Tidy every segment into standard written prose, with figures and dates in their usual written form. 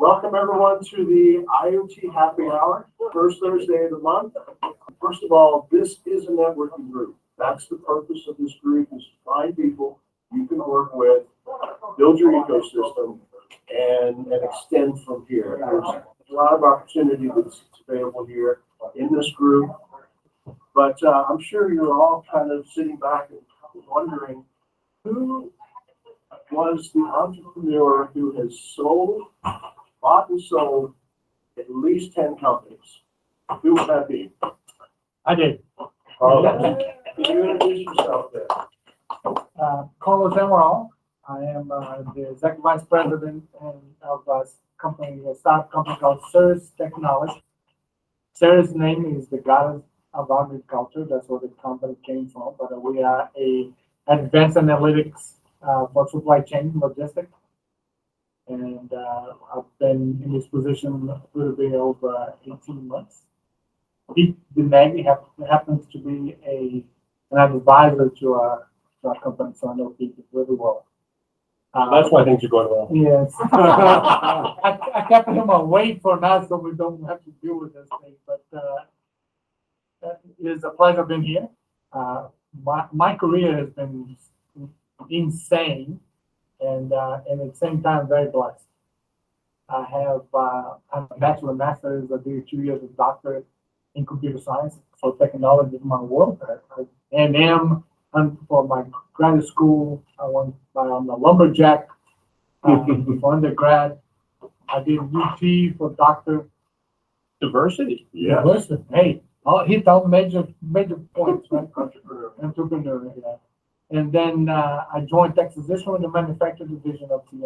Welcome everyone to the IoT Happy Hour, first Thursday of the month. First of all, this is a networking group. That's the purpose of this group, is to find people you can work with, build your ecosystem, and extend from here. There's a lot of opportunity that's available here in this group, but I'm sure you're all kind of sitting back and wondering who was the entrepreneur who has bought and sold at least 10 companies. Who would that be? I did. Carlos, can you introduce yourself there? Carlos Amaral. I am the executive vice president of a startup company called Thurs Technology. Thurs' name is the goddess of agriculture. That's where the company came from. But we are a advanced analytics for supply chain logistics. And I've been in this position a little bit over 18 months. Pete DeMaggi happens to be an advisor to our company, so I know Pete really well. That's why things are going well. Yes. I kept him away for now so we don't have to deal with this thing, but it is a pleasure being here. My career has been insane. And at the same time, very blessed. I have I'm a bachelor, master's. I did 2 years of doctorate in computer science. So technology is my world. And for my graduate school, I went on the lumberjack for undergrad. I did UT for doctor. Diversity. Yeah. Listen, hey, hit all major points, right? Entrepreneur, yeah. And then I joined Texas Instruments, the manufacturing division of TI.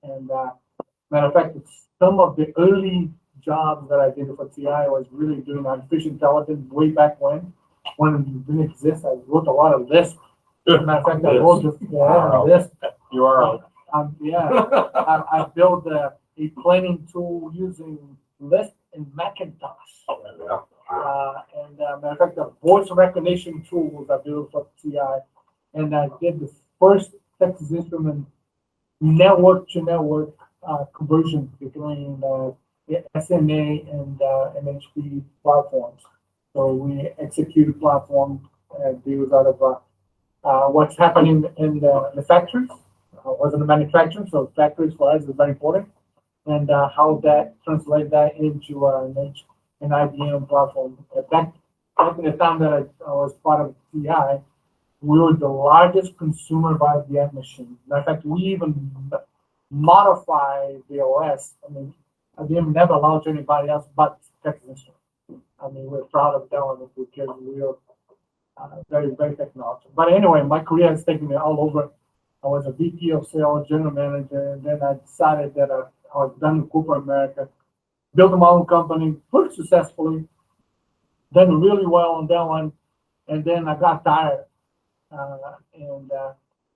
And matter of fact, some of the early jobs that I did for TI was really doing artificial intelligence way back when it didn't exist. I wrote a lot of lists. Matter of fact, I wrote list. You are on. I built a planning tool using Lisp and Macintosh. And matter of fact, the voice recognition tools I built for TI. And I did the first Texas Instruments network-to-network conversion between the SMA and MHP platforms. So we executed platform deals out of what's happening in the factories, wasn't the manufacturing, so factories for us is very important, and how that translate that into an IBM platform. Back in the time that I was part of TI, we were the largest consumer of IBM machine. Matter of fact, we even modified the OS. I mean, IBM never allowed anybody else but Texas Instruments. I mean, we're proud of that because we are very, very technological. But anyway, my career has taken me all over. I was a VP of sales, general manager, and then I decided that I was done with corporate America, built my own company pretty successfully, done really well on that one, and then I got tired. And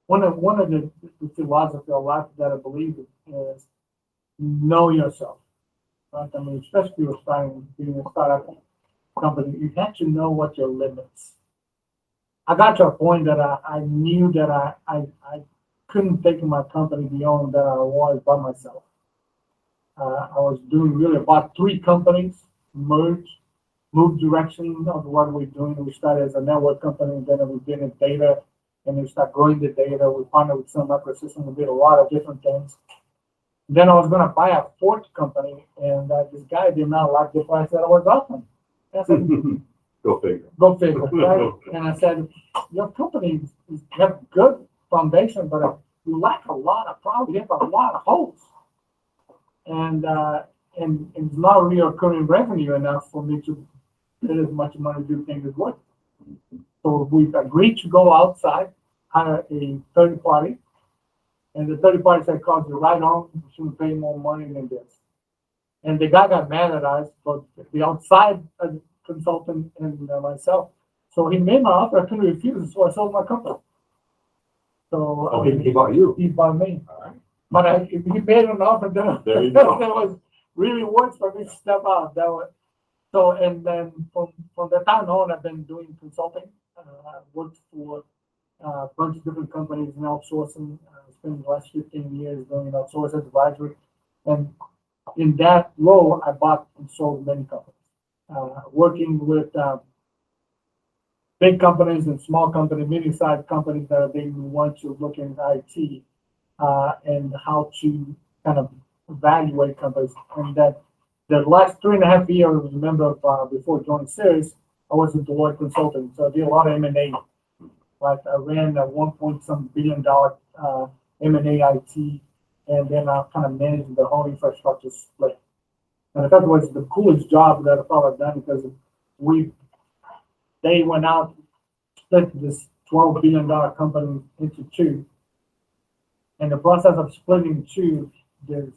one of the philosophy of life that I believe is know yourself. Right? I mean, especially if you're being a startup company, you have to know what your limits. I got to a point that I knew that I couldn't take my company beyond that I was by myself. I was doing really about 3 companies, moved direction of what we're doing. We started as a network company, then we did in data, and we started growing the data. We partnered with some ecosystem. We did a lot of different things. Then I was going to buy a 4th company, and this guy did not like the price that I was offering. I said, Go figure. Go figure, right? And I said, your company have good foundation, but you lack a lot of problems. You have a lot of holes. And it's not recurring revenue enough for me to get as much money to do things as well. So we agreed to go outside, hire a third party, and the third party said, "Cause you're right on, you shouldn't pay more money than this." And the guy got mad at us, but the outside consultant and myself. So he made my offer. I couldn't refuse, so I sold my company. So he bought you. He bought me. But he made an offer that was really worth for me to step out. So, and then from that time on, I've been doing consulting. I've worked for a bunch of different companies in outsourcing. I spent the last 15 years doing outsourcing advisory. And in that role, I bought and sold many companies, working with big companies and small companies, medium-sized companies that they want to look in IT and how to kind of evaluate companies. And that the last 3.5 years, I was a member of, before joining Series, I was a Deloitte consultant, so I did a lot of M&A. Like I ran a $1 billion M&A IT, and then I kind of managed the whole infrastructure split. And I thought it was the coolest job that I've ever done because they went out, split this $12 billion company into two. And the process of splitting two, the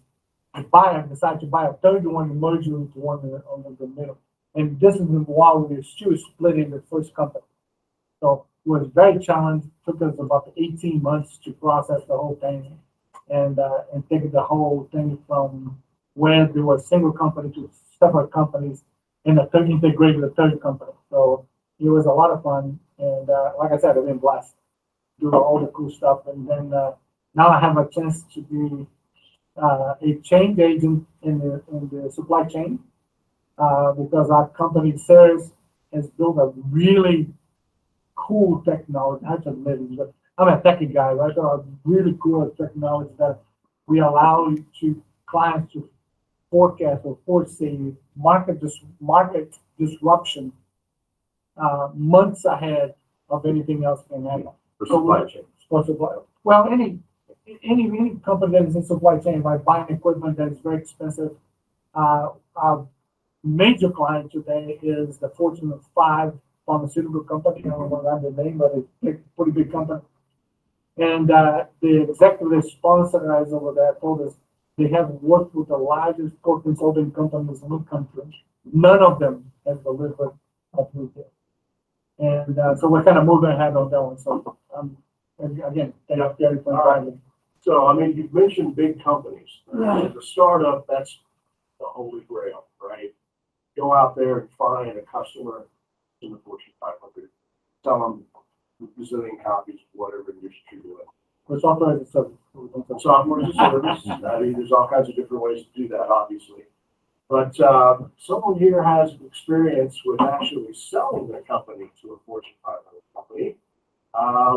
buyer decided to buy a third one and merge it into one in the middle. And this is while we were still splitting the first company. So it was very challenging. It took us about 18 months to process the whole thing and take the whole thing from where there was a single company to separate companies and integrated the third company. So it was a lot of fun. And like I said, I've been blessed doing all the cool stuff. And then now I have a chance to be a change agent in the supply chain because our company, Thurs, has built a really cool technology. I just admit it, but I'm a techie guy, right? So a really cool technology that we allow clients to forecast or foresee market disruption months ahead of anything else can happen. For supply chain. For supply. Well, any company that is in supply chain, like buying equipment that is very expensive. Our major client today is the Fortune 5 pharmaceutical company. I don't know what the name, but it's a pretty big company. And the executive sponsor guys over there told us they have worked with the largest consulting companies in the country. None of them has delivered what we did. And so we're kind of moving ahead on that one. So again, thank you Gary for inviting me. So, I mean, you've mentioned big companies. As a startup, that's the holy grail, right? Go out there and find a customer in the Fortune 500. Tell them a bazillion copies of whatever it is you're doing. For software as a service. Software as a service. I mean, there's all kinds of different ways to do that, obviously. But someone here has experience with actually selling their company to a Fortune 500 company.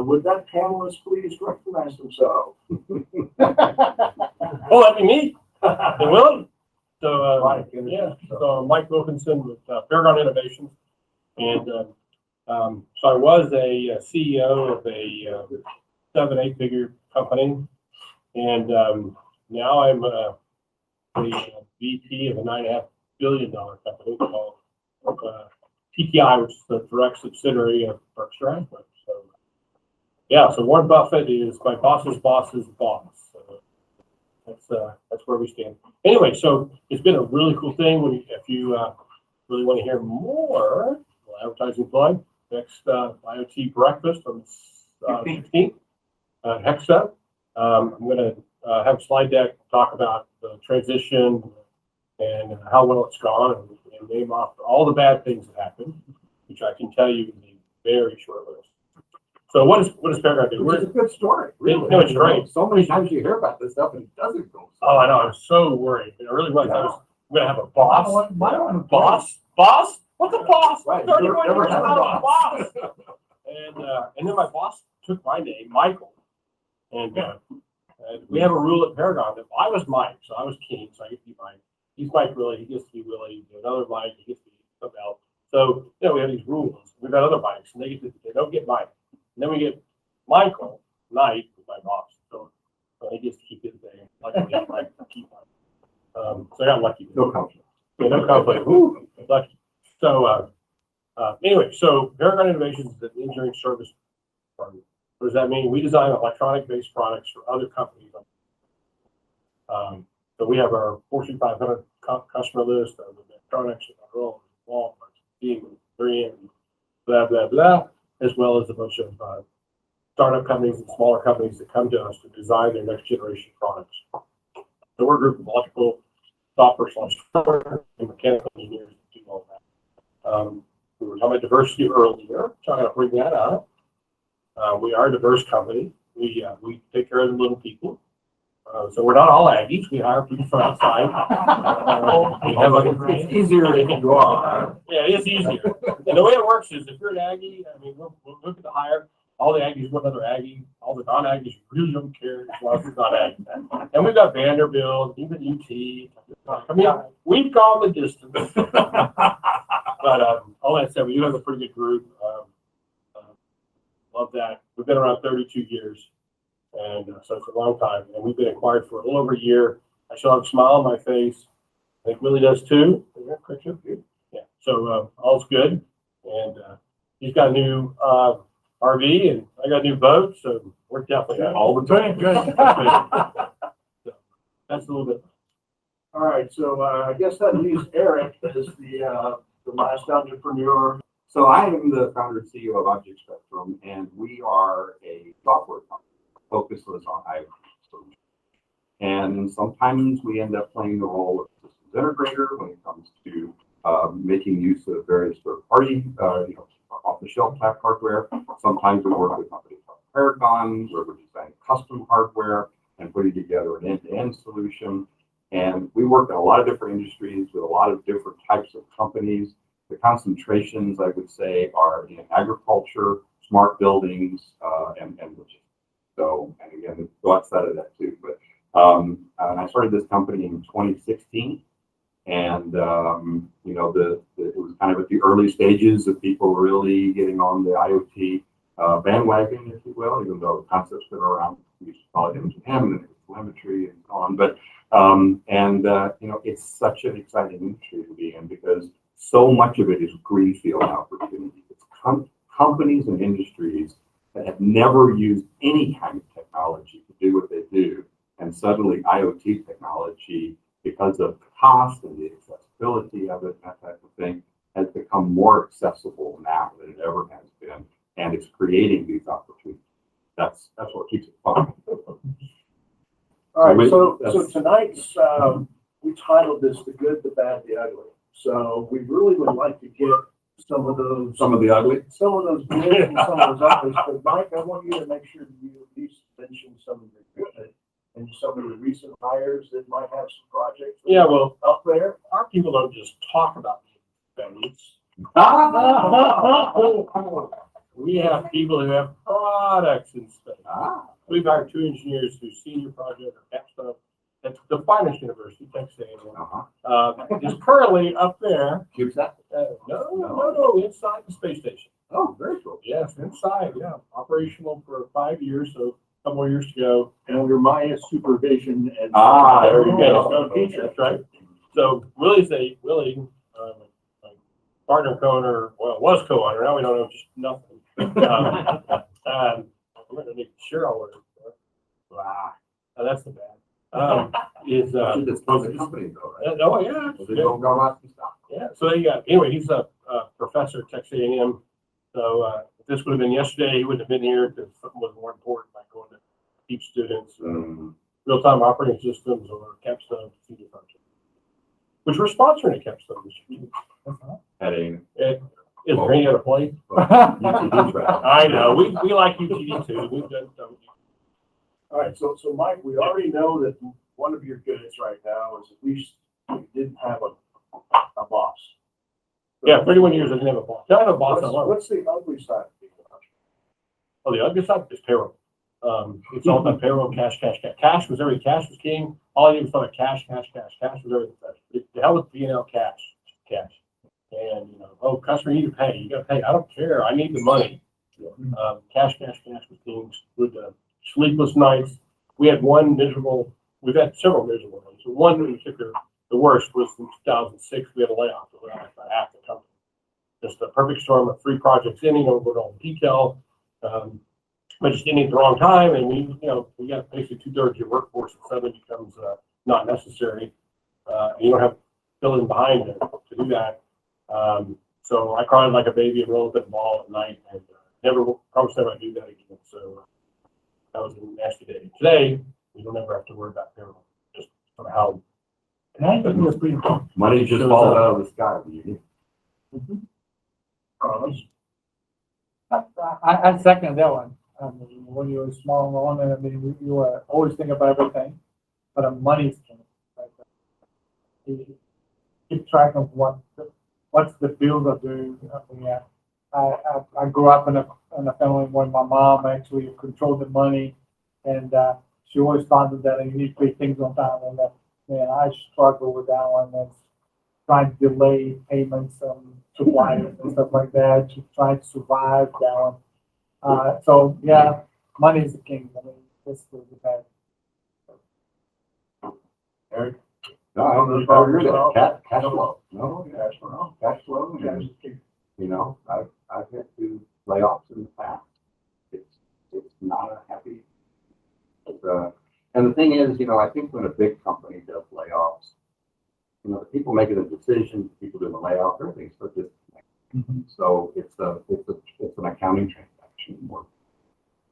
Would that panelist please recognize themselves? Oh, that'd be me. They will. So, Mike, so Mike Wilkinson with Paragon Innovations. And so I was a CEO of a 7-8 figure company. And now I'm a VP of a $9.5 billion company called TTI, which is the direct subsidiary of Berkshire Hathaway. So, yeah, so Warren Buffett is my boss's boss's boss. So that's where we stand. Anyway, so it's been a really cool thing. If you really want to hear more, advertising plug, next IoT breakfast on the 16th at Sept. I'm going to have a slide deck talk about the transition and how well it's gone and name off all the bad things that happened, which I can tell you in a very short list. So what does Paragon do? It's a good story. Really. No, it's great. So many times you hear about this stuff and it doesn't go. Oh, I know. I was so worried. I really was. Yeah. I'm going to have a boss. Boss? Boss? What's a boss? Right. 31 Never years had a old, boss. And then my boss took my name, Michael. And we have a rule at Paragon that I was Mike, so I was King, so I get to be Mike. He's Mike Willie, he gets to be Willie. Another Mike, he gets to be something else. So, we have these rules. We've got other Mikes, and they don't get Mike. And then we get Michael Knight, who's my boss. So he gets to keep his name. Luckily, I like to keep mine. So I got lucky. No conflict. Yeah, no conflict. Woo, lucky. So anyway, so Paragon Innovations is an engineering service firm. What does that mean? We design electronic-based products for other companies. So we have our Fortune 500 customer list of electronics, Amaral, Walmart, Siemens, 3M, blah, blah, blah, as well as a bunch of startup companies and smaller companies that come to us to design their next generation products. So we're a group of electrical software and mechanical engineers that do all that. We were talking about diversity earlier, so I'm going to bring that up. We are a diverse company. We take care of the little people. So we're not all Aggies. We hire people from outside. We have It's easier if you are. Yeah, it's easier. And the way it works is if you're an Aggie, I mean, we'll look at the hire. All the Aggies want another Aggie. All the non-Aggies really don't care as long as it's not Aggie. And we've got Vanderbilt, even UT. I mean, we've gone the distance. But all that said, we do have a pretty good group. Love that. We've been around 32 years. And so it's a long time. And we've been acquired for a little over a year. I still have a smile on my face. I think Willie does too. Yeah. So all's good. And he's got a new RV and I got a new boat. So we're definitely all the time. Good. So that's a little bit. All right, so I guess that leaves Eric as the last entrepreneur. So I am the founder and CEO of Object Spectrum, and we are a software company focused on IoT solutions. And sometimes we end up playing the role of systems integrator when it comes to making use of various third-party, off-the-shelf type hardware. Sometimes we work with companies like Paragon, where we're designing custom hardware and putting together an end-to-end solution. And we work in a lot of different industries with a lot of different types of companies. The concentrations, I would say, are in agriculture, smart buildings, and logistics. So, and again, go outside of that too. But and I started this company in 2016, and it was kind of at the early stages of people really getting on the IoT bandwagon, if you will. Even though the concept's been around, we used to call it M2M and telemetry and so on. But it's such an exciting industry to be in because so much of it is greenfield opportunity. It's companies and industries that have never used any kind of technology to do what they do. And suddenly IoT technology, because of the cost and the accessibility of it, that type of thing, has become more accessible now than it ever has been. And it's creating these opportunities. That's what keeps it fun. All right, so tonight's, we titled this The Good, the Bad, the Ugly. So we really would like to get some of those Some of the ugly. good and some of those uglies. But Mike, I want you to make sure that you at least mention some of the good and some of the recent hires that might have some projects. Yeah, well, Up there. our people don't just talk about things. We have people who have products in space. We've hired 2 engineers whose senior project or capstone at the finest university, Texas A&M, is currently up there. CubeSat? No, inside the space station. Oh, very cool. Yes, inside, yeah. Operational for 5 years, so a couple more years to go. And under my supervision and. There you go. That's right. So Willie's my partner co-owner, well, was co-owner, now we don't know just nothing. I'm going to make sure I'll order. That's the bad. Should disclose the company though, right? Oh, yeah. So they don't go out and stuff. Yeah, so anyway, he's a professor at Texas A&M. So if this would have been yesterday, he wouldn't have been here because something was more important, like going to teach students real-time operating systems or capstone senior project, which we're sponsoring a capstone this year. Is there any other place? I know, we like UTD too. We've done some. All right, so Mike, we already know that one of your goods right now is at least you didn't have a boss. Yeah, 31 years I didn't have a boss. I have a boss. What's the ugly side of being an entrepreneur? Oh, the ugly side is payroll. It's all about payroll, cash. Cash was everything. Cash was king. All you was about cash. Cash was everything. The hell with P&L cash. And customer, you need to pay. You got to pay. I don't care. I need the money. Cash was king. With sleepless nights. We've had several miserable ones. So one in particular, the worst was in 2006. We had a layoff of about half the company. Just a perfect storm of 3 projects in. We're all detail. But just in at the wrong time, and we got basically 2/3 of your workforce, and suddenly becomes not necessary. You don't have filling behind it to do that. So I cried like a baby and rolled that ball at night, and promised never I'd do that again. So that was a nasty day. Today, we don't ever have to worry about payroll. Just how. I think it was pretty cool. Money just falls out of the sky. I second that one. I mean, when you were small on, you were always thinking about everything. but the money's king. Like, you keep track of what's the bills are doing. I mean, I grew up in a family where my mom actually controlled the money, and she always thought that you need to pay things on time. And man, I struggle with that one. That's trying to delay payments suppliers and stuff like that, to try to survive that one. So yeah, money is the king. I mean, this is the bad. Eric? No, I agree with that. Cash flow. No, cash flow. Cash flow. Yeah, And, it's the king. you know, I've had to layoffs in the past. It's not a happy. And the thing is, you know, I think when a big company does layoffs, you know, the people making the decisions, people doing the layoff, everything's so disconnected. So it's an accounting transaction more.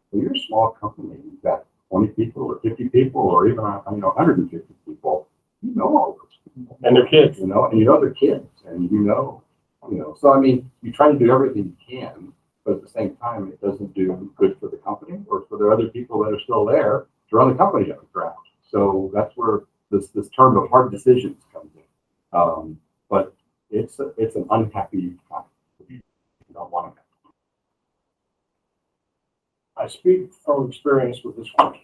When you're a small company, you've got 20 people or 50 people or even 150 people. You know all those people. And their kids. You know, and you know their kids, and you know. So I mean, you try to do everything you can, but at the same time, it doesn't do good for the company or for the other people that are still there to run the company on the ground. So that's where this term of hard decisions comes in. But it's an unhappy time. You don't want to. I speak from experience with this one.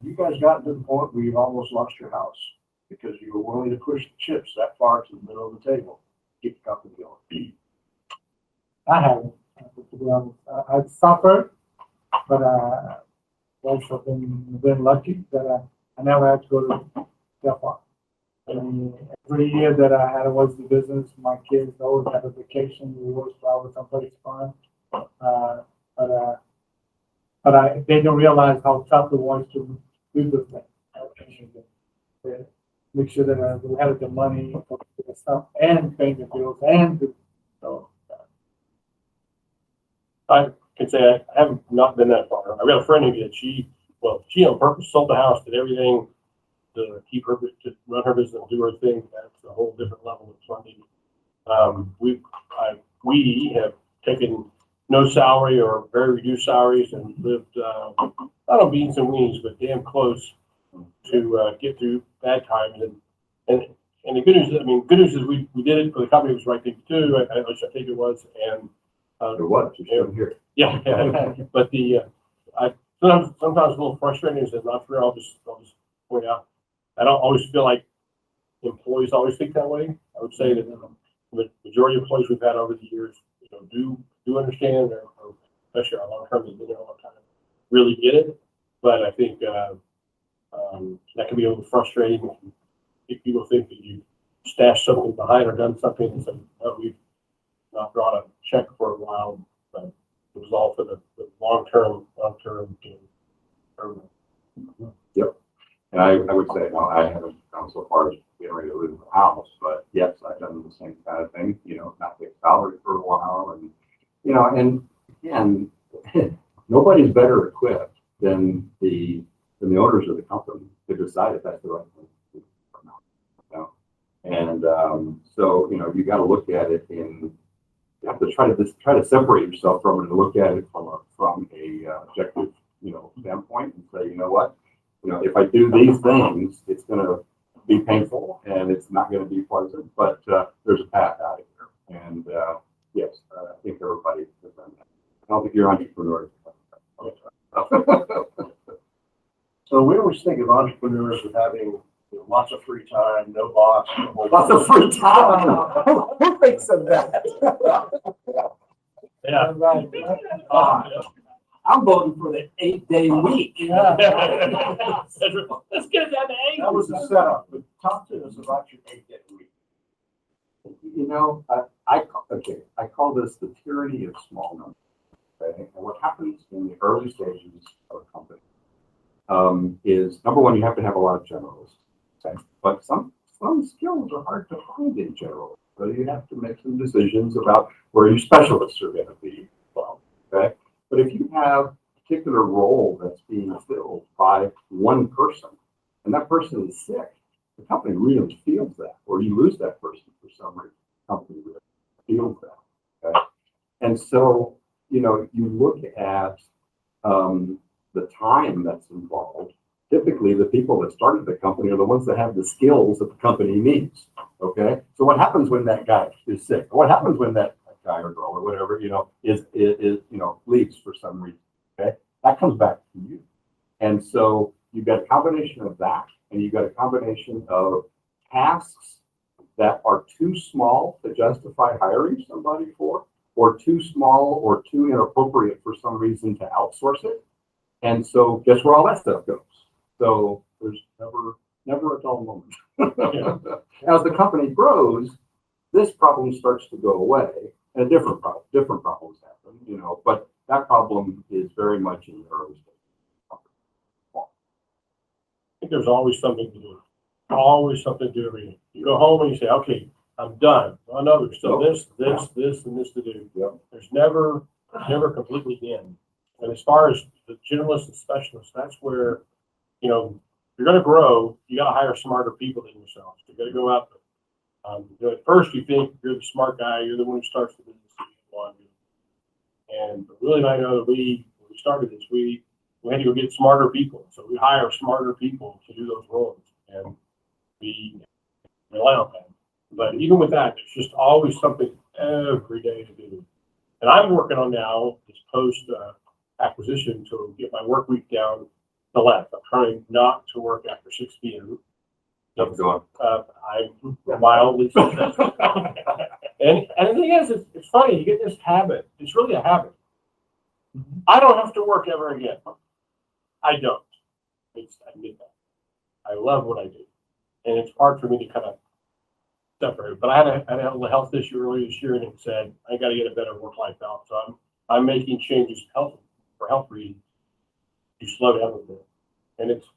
You guys got to the point where you've almost lost your house because you were willing to push the chips that far to the middle of the table to keep the company going. I haven't, to be honest. I've suffered, but also been lucky that I never had to go to that far. I mean, every year that I was the business, my kids always had a vacation. We always travel someplace fun. But they don't realize how tough it was to do the thing. Make sure that we had the money for the stuff and paying the bills and so. I can say I have not been that far. I got a friend who did. She on purpose sold the house, did everything to keep her, to run her business and do her thing. That's a whole different level of funding. We have taken no salary or very reduced salaries and lived not on beans and weenies, but damn close to get through bad times. And the good news is, good news is we did it for the company. It was the right thing to do. I think it was. And It was. You're still here. yeah. But sometimes a little frustrating as an entrepreneur. I'll just point out, I don't always feel like employees always think that way. I would say that the majority of employees we've had over the years, do understand, or especially our long-term has been there a long time, really get it. But I think that can be a little frustrating if people think that you stashed something behind or done something and said, "Oh, we've not brought a check for a while," but it was all for the long-term gain. Yep. And I would say, no, I haven't gone so far as getting ready to lose the house, but yes, I've done the same kind of thing, not take salary for a while. And, and again, nobody's better equipped than the owners of the company to decide if that's the right thing to do or not. And so, you got to look at it you have to try to separate yourself from it and look at it from a objective, standpoint and say, you know what? If I do these things, it's going to be painful and it's not going to be pleasant, but there's a path out of here. And yes, I think everybody has done that. I don't think you're entrepreneurs. So we always think of entrepreneurs as having lots of free time, no boss. Lots of free time. Who thinks of that? Yeah. Right. I'm voting for the 8-day week. Yeah. Let's get it down to 8. That was the setup, but talk to us about your 8-day week. I call this the tyranny of small numbers. Okay? And what happens in the early stages of a company is, number one, you have to have a lot of generalists. Okay? But some skills are hard to find in general. So you have to make some decisions about where your specialists are going to be. Well, okay? But if you have a particular role that's being filled by one person, and that person is sick, the company really feels that, or you lose that person for some reason. The company really feels that. Okay? And so, you look at the the time that's involved. Typically, the people that started the company are the ones that have the skills that the company needs. Okay, so what happens when that guy is sick? What happens when that guy or girl or whatever is leaves for some reason? Okay, that comes back to you, and so you've got a combination of that, and you've got a combination of tasks that are too small to justify hiring somebody for, or too small or too inappropriate for some reason to outsource it. And so guess where all that stuff goes? So there's never a dull moment. As the company grows, this problem starts to go away, and different problems happen, but that problem is very much in the early stage. I think there's always something to do. Always something to do every day. You go home and you say, okay, I'm done. Oh no, there's still this, and this to do. Yep. There's never completely the end. And as far as the generalists and specialists, that's where, you're going to grow. You got to hire smarter people than yourself. You got to go out there. At first you think you're the smart guy, you're the one who starts the business. And really, I know that when we started this, we had to go get smarter people. So we hire smarter people to do those roles, and we rely on them. But even with that, there's just always something every day to do. And I'm working on now this post acquisition to get my work week down to left. I'm trying not to work after 6 p.m. How's it going? I'm mildly successful. And the thing is, it's funny, you get this habit. It's really a habit. I don't have to work ever again. I don't. I admit that. I love what I do. And it's hard for me to kind of separate. But I had a health issue earlier this year, and it said, I got to get a better work-life balance. So I'm making changes for health reasons to slow down a bit. And it's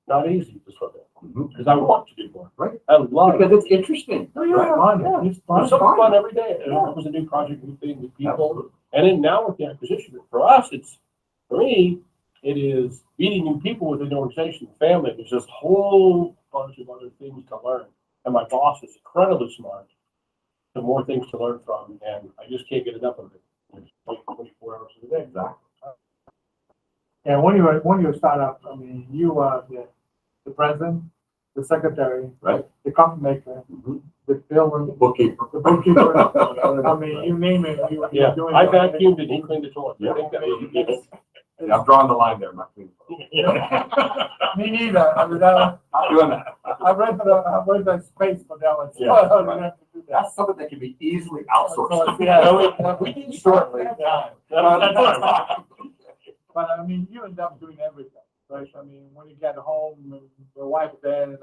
not easy to slow down because I want to do more. Right. I love it. Because it's interesting. Oh, yeah, Fun. yeah. It's fun. It's something fun every day. It was a new project, new thing, new people. Absolutely. And then now with the acquisition, for me, it is meeting new people within the organization, family. There's this whole bunch of other things to learn. And my boss is incredibly smart. The more things to learn from, and I just can't get enough of it. It's like 24 hours a day. Exactly. And when you start up, I mean, you are the president, the secretary, Right. the coffee maker, the builder, Bookkeeper. the bookkeeper. I mean, you name it. You're Yeah, doing I it. vacuumed and he cleaned the toilet. Yeah. I think that was Yeah, I'm drawing the line there, not clean. Me neither. I mean, Not doing that. I read the space for that one. So Yeah. I don't have to do that. That's something that can be easily outsourced. Yeah, we did shortly. Yeah. That's But I mean, you end up doing everything, right? I mean, when you get home, and the wife dad, and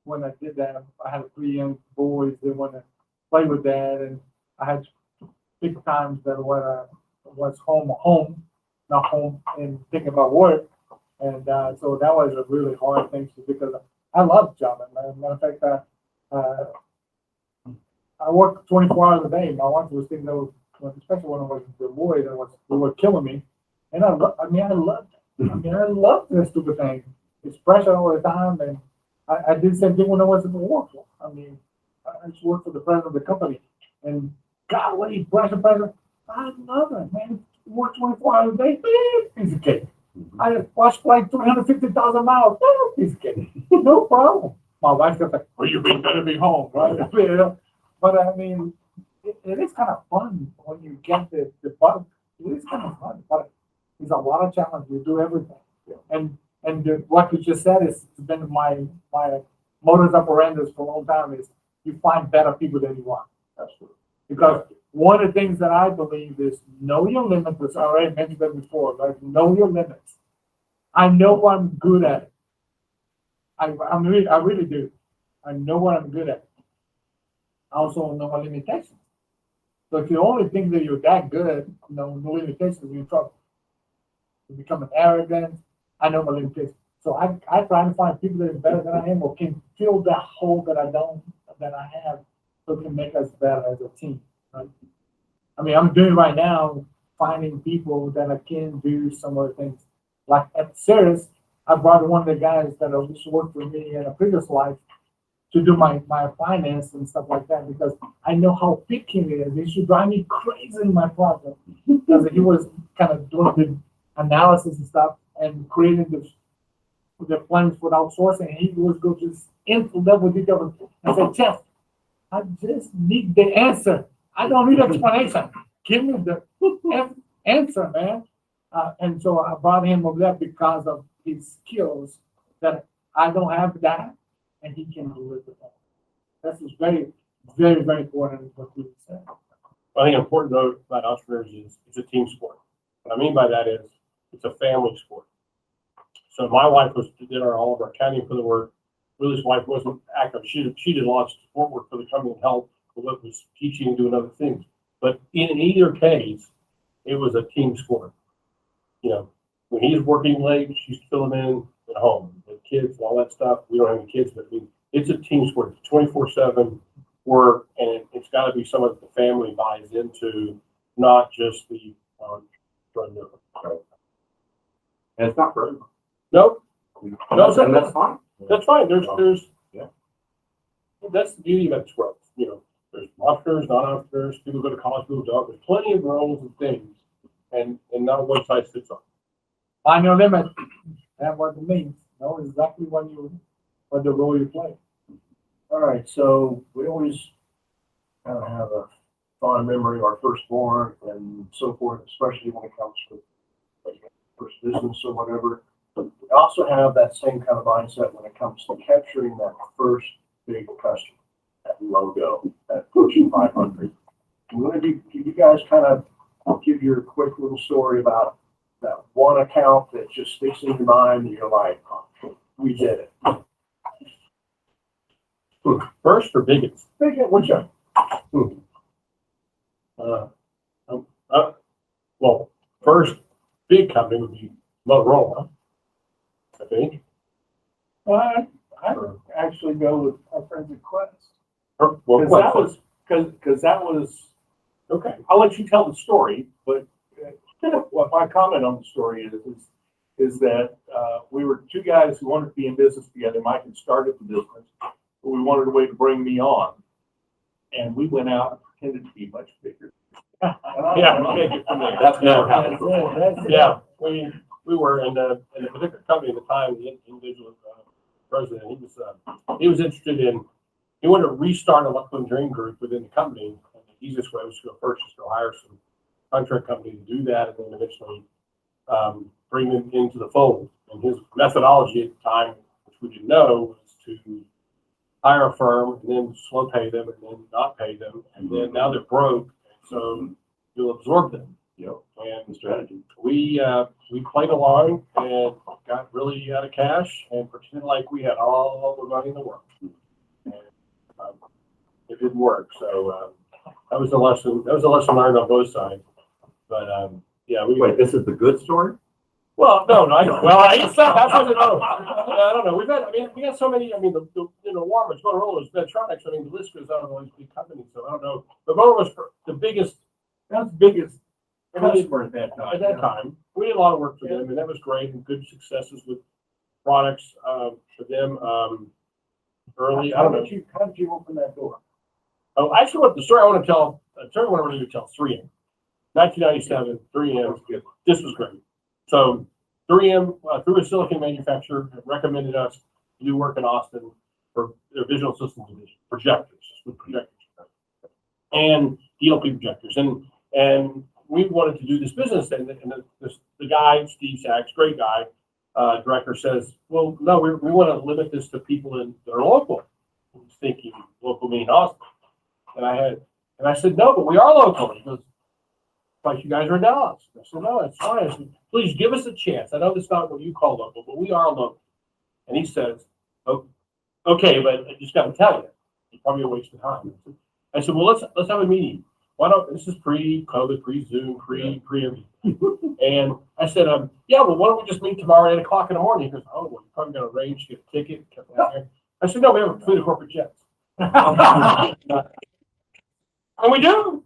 when I did that, I had 3 young boys. They want to play with dad, and I had big times that when I was home, not home, and thinking about work. And so that was a really hard thing to do because I love job. As a matter of fact, I worked 24 hours a day. My wife was thinking that was, especially when I was the boy, they were killing me. And I loved it. I love this stupid thing. It's pressure all the time, and I did the same thing when I was in the work. I mean, I just worked for the president of the company, and golly, pressure. I love it, man. Work 24 hours a day, piece of cake. I watched like 350,000 miles, piece of cake. No problem. My wife was like, well, you better be home, right? But I mean, it is kind of fun when you get the bug. It is kind of fun, but it's a lot of challenge. You do everything. Yeah. And what you just said is been my modus operandi for a long time is you find better people than you want. Absolutely. Because one of the things that I believe is know your limits, which I already mentioned that before, right? Know your limits. I know what I'm good at. I really do. I know what I'm good at. I also know my limitations. So if you only think that you're that good, no limitations, you're in trouble. You become arrogant. I know my limitations. So I try to find people that are better than I am or can fill that hole that I have, so it can make us better as a team. Right? I mean, I'm doing right now, finding people that I can do some other things. Like at Thurs, I brought one of the guys that used to work with me in a previous life to do my finance and stuff like that because I know how picky he is. He used to drive me crazy in my project because he was kind of doing the analysis and stuff. and creating the plans for outsourcing. And he was going to this level detail. I said, Jeff, I just need the answer. I don't need explanation. Give me the answer, man. And so I brought him over there because of his skills that I don't have that, and he can do it. That is very, very, very important what you said. I think an important note about entrepreneurs is it's a team sport. What I mean by that is it's a family sport. So my wife did all of our accounting for the work. Willie's wife wasn't active. She did a lot of support work for the company and help with what was teaching and doing other things. But in either case, it was a team sport. You know, when he's working late, she's filling in at home with kids and all that stuff. We don't have any kids, but it's a team sport. It's 24/7 work, and it's got to be someone that the family buys into, not just the entrepreneur. And it's not for everyone. Nope. No, And that's fine. That's fine. There's Yeah. That's the beauty of this growth. You know, there's entrepreneurs, non-entrepreneurs, people go to college, people don't. There's plenty of roles and things, and not one size fits all. Find your limit. That's what it means. Know exactly what the role you play. All right, so we always kind of have a fond memory of our firstborn and so forth, especially when it comes to like, first business or whatever. But we also have that same kind of mindset when it comes to capturing that first big customer, that logo, that Fortune 500. I'm going to give you guys kind of give your quick little story about that one account that just sticks in your mind and you're like, oh, we did it. First or biggest? Which Well, first big company would be Motorola, I think. I would actually go with our friends at Quest. Well, Because that was, because that was, okay. I'll let you tell the story, but what my comment on the story is that we were two guys who wanted to be in business together. Mike had started the business, but we wanted a way to bring me on. And we went out and pretended to be much bigger. Yeah, we'll take it from there. That's never Yeah. happened. Yeah, we were in a particular company at the time. The individual president, he was interested in. He wanted to restart a local engineering group within the company. And the easiest way was to go first, just go hire some contract company to do that, and then eventually bring them into the fold. And his methodology at the time, which we didn't know, was to hire a firm and then slow pay them and then not pay them, and then now they're broke, so you'll absorb them. Yep. And The strategy. we played along and got really out of cash and pretended like we had all the money in the world. And it didn't work. So that was a lesson. That was a lesson learned on both sides. But yeah, Wait, this is the good story? well, no, I that's what I don't know. We got so many. I mean, the Walmart's, Motorola's, Medtronics. I mean, the list goes out of all these big companies. So I don't know. But Motorola was the biggest. That's the biggest Customer at that time. at that time. We did a lot of work for them, and that was great, and good successes with products for them early. I don't know. How did you open that door? Oh, actually, what the story I want to tell, the story I want to tell, 3M. 1997, 3M. This was great. So 3M, through a silicon manufacturer, recommended us to do work in Austin for their visual systems division, projectors, with projectors, and DLP projectors. And we wanted to do this business, and the guy, Steve Sachs, great guy, director, says, well, no, we want to limit this to people that are local. I was thinking local meaning Austin. And I said, no, but we are local. He goes, like you guys are in Dallas. I said, no, it's fine. I said, please give us a chance. I know that's not what you call local, but we are local. And he says, oh, okay, but I just got to tell you, it's probably a waste of time. I said, well, let's have a meeting. Why don't, this is pre-COVID, pre-Zoom, pre-everything. And I said, yeah, well, why don't we just meet tomorrow at 8 o'clock in the morning? He goes, oh, well, you're probably going to arrange to get a ticket. I said, no, we have a fleet of corporate jets. And we do.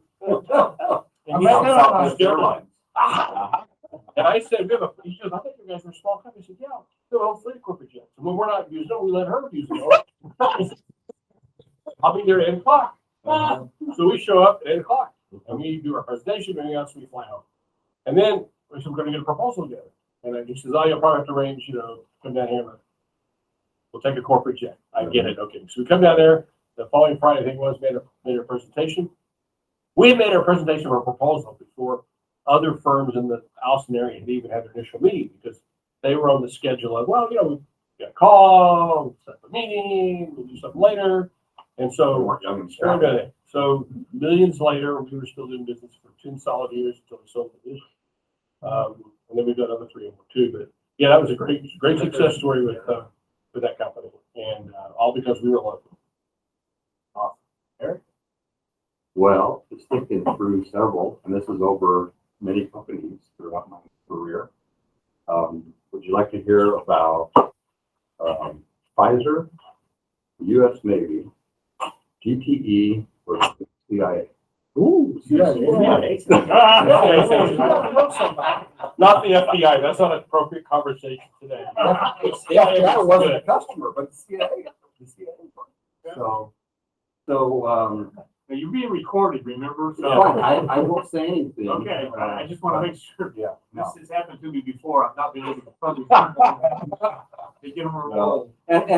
And I said, he says, I think you guys are a small company. I said, yeah, we have a whole fleet of corporate jets. And when we're not using them, we let her use them. I'll be there at 8 o'clock. So we show up at 8 o'clock and we do our presentation, everything else, we fly out. And then we said, we're going to get a proposal together. And then he says, oh, you'll probably have to arrange, come down here. We'll take a corporate jet. I get it. Okay. So we come down there. The following Friday, I think it was, made a presentation. We made our presentation of our proposal before other firms in the Austin area had even had their initial meeting because they were on the schedule of, well, we got a call, we'll set the meeting, we'll do something later. And They so, weren't young and strong. so millions later, we were still doing business for 10 solid years until we sold the business. And then we've got other 3 or 4 too. But yeah, that was a great success story with that company. And all because we were local. Well, just thinking through several, and this is over many companies throughout my career. Would you like to hear about Pfizer, the U.S. Navy, GTE, or the CIA? Ooh, CIA. Not the FBI. That's not an appropriate conversation today. That wasn't a customer, but the CIA. So, Now, you're being recorded, remember? So, fine, I won't say anything. okay, I just want to make sure. Yeah, This no. has happened to me before. I've not been able to publish. They get them a roll. And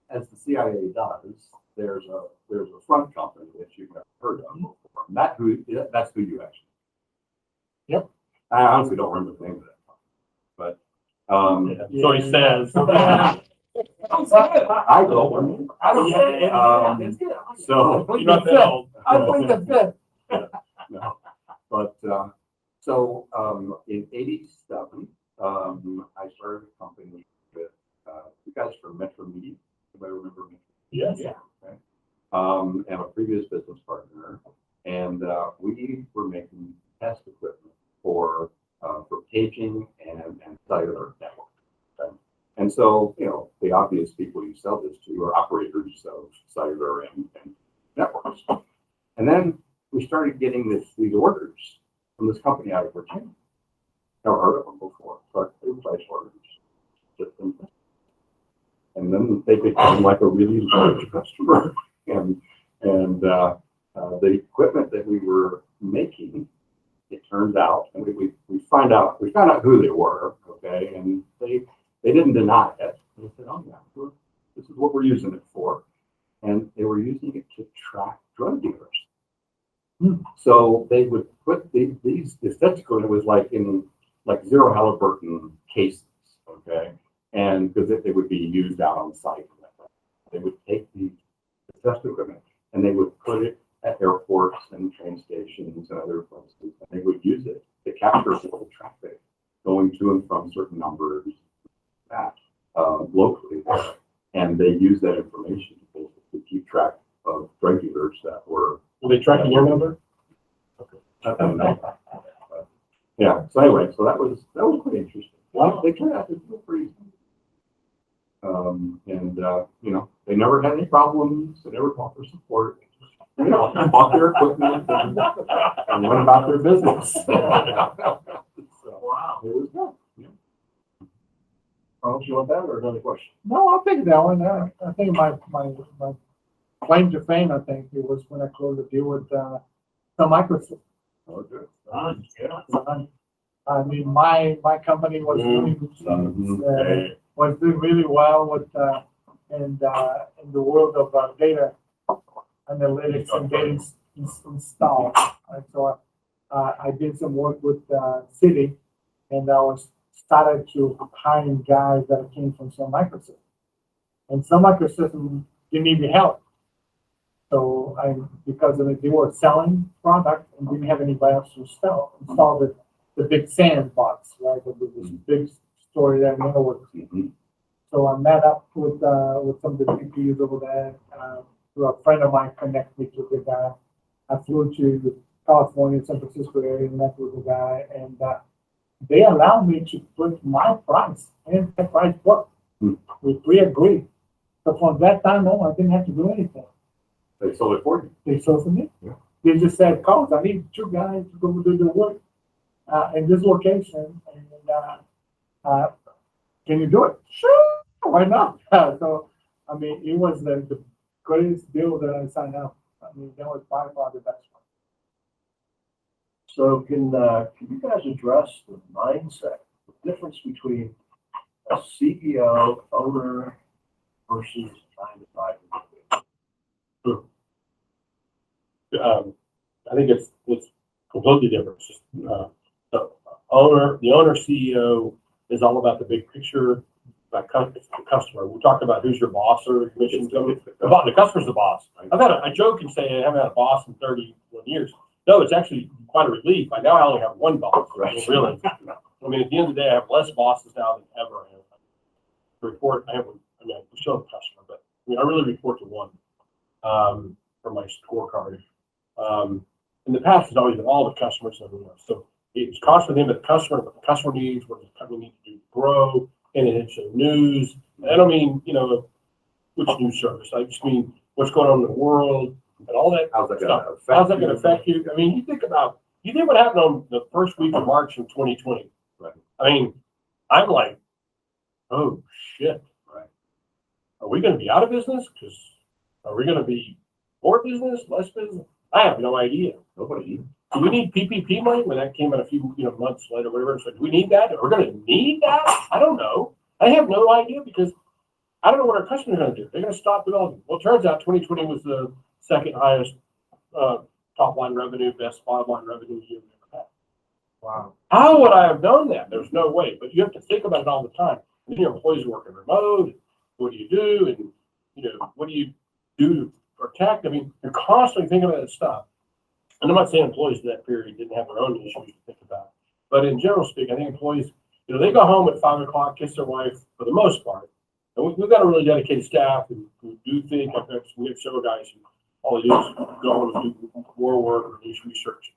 as the CIA does, there's a front company that you've never heard of before. And that's who you actually. Yep. I honestly don't remember the name of that company, but So he says. I don't remember. I don't Um, So You're not that old. I plead the fifth. no, but so in '87, I started a company with you guys from Metro Media. Anybody remember Metro? Yes. Yeah. Okay. And a previous business partner, and we were making test equipment for paging and cellular networks. Okay? And so, the obvious people you sell this to are operators of cellular and networks. And then we started getting these orders from this company out of Virginia. Never heard of them before. So they would place orders. And then they became like a really large customer. And the equipment that we were making, it turned out, and we found out who they were, okay, and they didn't deny it. They said, oh yeah, this is what we're using it for. And they were using it to track drug dealers. So they would put these essentially, it was like in zero Halliburton cases, okay? And because they would be used out on site. They would take the test equipment and they would put it at airports and train stations and other places. And they would use it to capture local traffic going to and from certain numbers locally. And they use that information to keep track of drug dealers that were. Were they tracking your number? I don't know. Yeah. So anyway, so that was pretty interesting. Well, they turned out to be pretty. They never had any problems. They never called for support. Bought their equipment and went about their business. Wow. It was good. Carl, you want that or another question? No, I'll take that one. I think my claim to fame, I think it was when I closed the deal with Sun Microsoft. Oh, good. Yeah. I mean, my company was was doing really well with in the world of data analytics and data install. And so I did some work with City, and I started to hiring guys that came from Sun Microsoft. And Sun Microsoft didn't need the help. So because they were selling product and didn't have anybody else to install the big sandbox, right? This big story that network. So I met up with some of the VPs over there. Through a friend of mine connected me to the guy. I flew to California, San Francisco area, and met with the guy, and they allowed me to put my price and the price work. We pre-agreed. So from that time on, I didn't have to do anything. They sold it for you. They sold for me. Yeah. They just said, Carl, I need 2 guys to go do the work in this location. And can you do it? Sure, why not? So, I mean, it was the greatest deal that I signed up. I mean, that was by far the best one. So can you guys address the mindset difference between a CEO, owner versus 9 to 5 individual? I think it's completely different. It's just, the owner CEO is all about the big picture. It's the customer. We talked about who's your boss or your mission. The customer's the boss. I joke and say I haven't had a boss in 31 years. No, it's actually quite a relief. I now only have one boss. Right. I mean, really. I mean, at the end of the day, I have less bosses now than ever. We still have a customer, but I really report to one for my scorecard. In the past, it's always been all the customers. So it's constantly with the customer, what the customer needs, what the company needs to do to grow, and it's news. I don't mean, which news service. I just mean what's going on in the world and all that How's that stuff. gonna affect How's that you? going to affect you? I mean, you think what happened on the first week of March in 2020. Right. I mean, I'm like, oh shit. Right. Are we going to be out of business? Because are we going to be more business, less business? I have no idea. Nobody. Do we need PPP money when that came in a few months later, whatever? So do we need that? Are we going to need that? I don't know. I have no idea because I don't know what our customers are going to do. They're going to stop developing. Well, it turns out 2020 was the second highest top line revenue, best bottom line revenue year we've ever had. Wow. How would I have known that? There's no way. But you have to think about it all the time. Your employees are working remote. What do you do? And what do you do to protect? I mean, you're constantly thinking about this stuff. And I'm not saying employees in that period didn't have their own issues to think about. But in general speaking, I think employees, they go home at 5 o'clock, kiss their wife for the most part. And we've got a really dedicated staff who do think, we have several guys who all they do is go home and do more work or do research.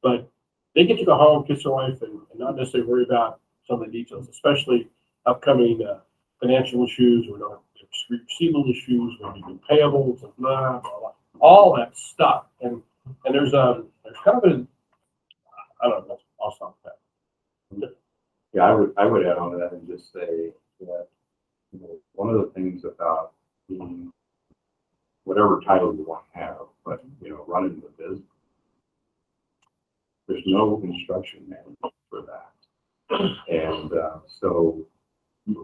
But they get to go home, kiss their wife, and not necessarily worry about some of the details, especially upcoming financial issues or receivable issues, or even payables, and blah, blah, blah, all that stuff. And there's kind of I don't know, I'll stop with that. Yeah, I would add on to that and just say that one of the things about being whatever title you want to have, but running the business, there's no instruction manual for that, and so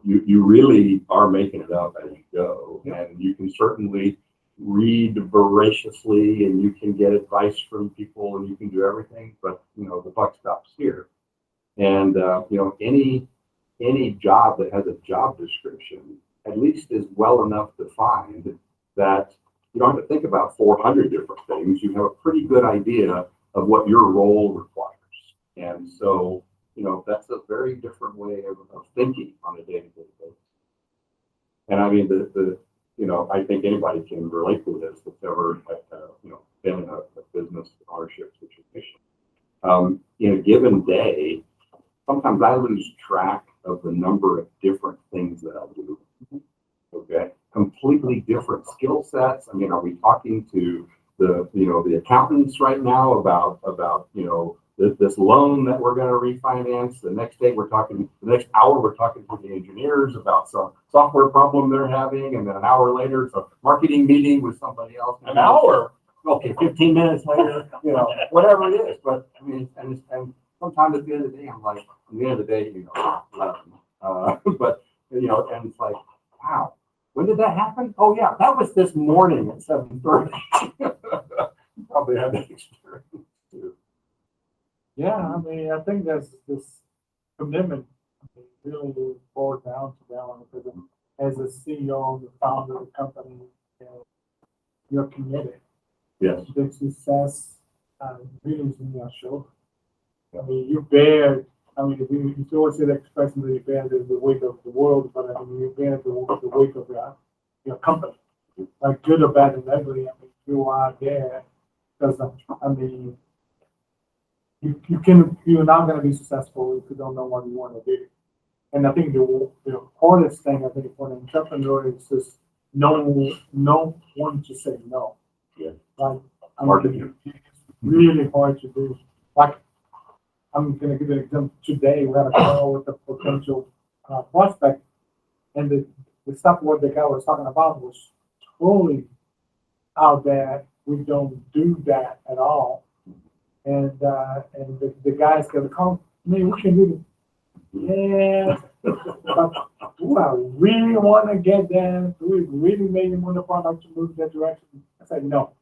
you really are making it up as you go, and you can certainly read voraciously and you can get advice from people and you can do everything, but the buck stops here. And any job that has a job description at least is well enough defined that you don't have to think about 400 different things. You have a pretty good idea of what your role requires. And so, that's a very different way of thinking on a day-to-day basis. And I mean, I think anybody can relate to this that's ever, been in a business ownership situation. In a given day, sometimes I lose track of the number of different things that I do. Okay, completely different skill sets. I mean, are we talking to the accountants right now about this loan that we're going to refinance? The next hour we're talking to the engineers about some software problem they're having, and then an hour later it's a marketing meeting with somebody else. An hour? Okay, 15 minutes later, whatever it is. But I mean, and sometimes at the end of the day, I'm like, at the end of the day, 11. But and it's like, wow, when did that happen? Oh yeah, that was this morning at 7:30. You probably had that experience too. Yeah, I mean, I think that's this commitment really boils down to that one, because as a CEO, the founder of the company, you're committed. Yes. The success really is in your shoulder. I mean, you bear, you always say that expression that you bear the weight of the world, but I mean, you bear the weight of your company. Like good or bad and ugly, I mean, you are there because, I mean, you're not going to be successful if you don't know what you want to do. And I think the hardest thing, I think, for an entrepreneur is just knowing when to say no. Yeah. Like, Hard to do. It's really hard to do. Like, I'm going to give you an example. Today, we had a call with a potential prospect, and the stuff what the guy was talking about was totally out there. We don't do that at all. And the guys going to come, man, we can do Yeah, but do I really want to get there? Do we really maybe want the product to move that direction? I said no,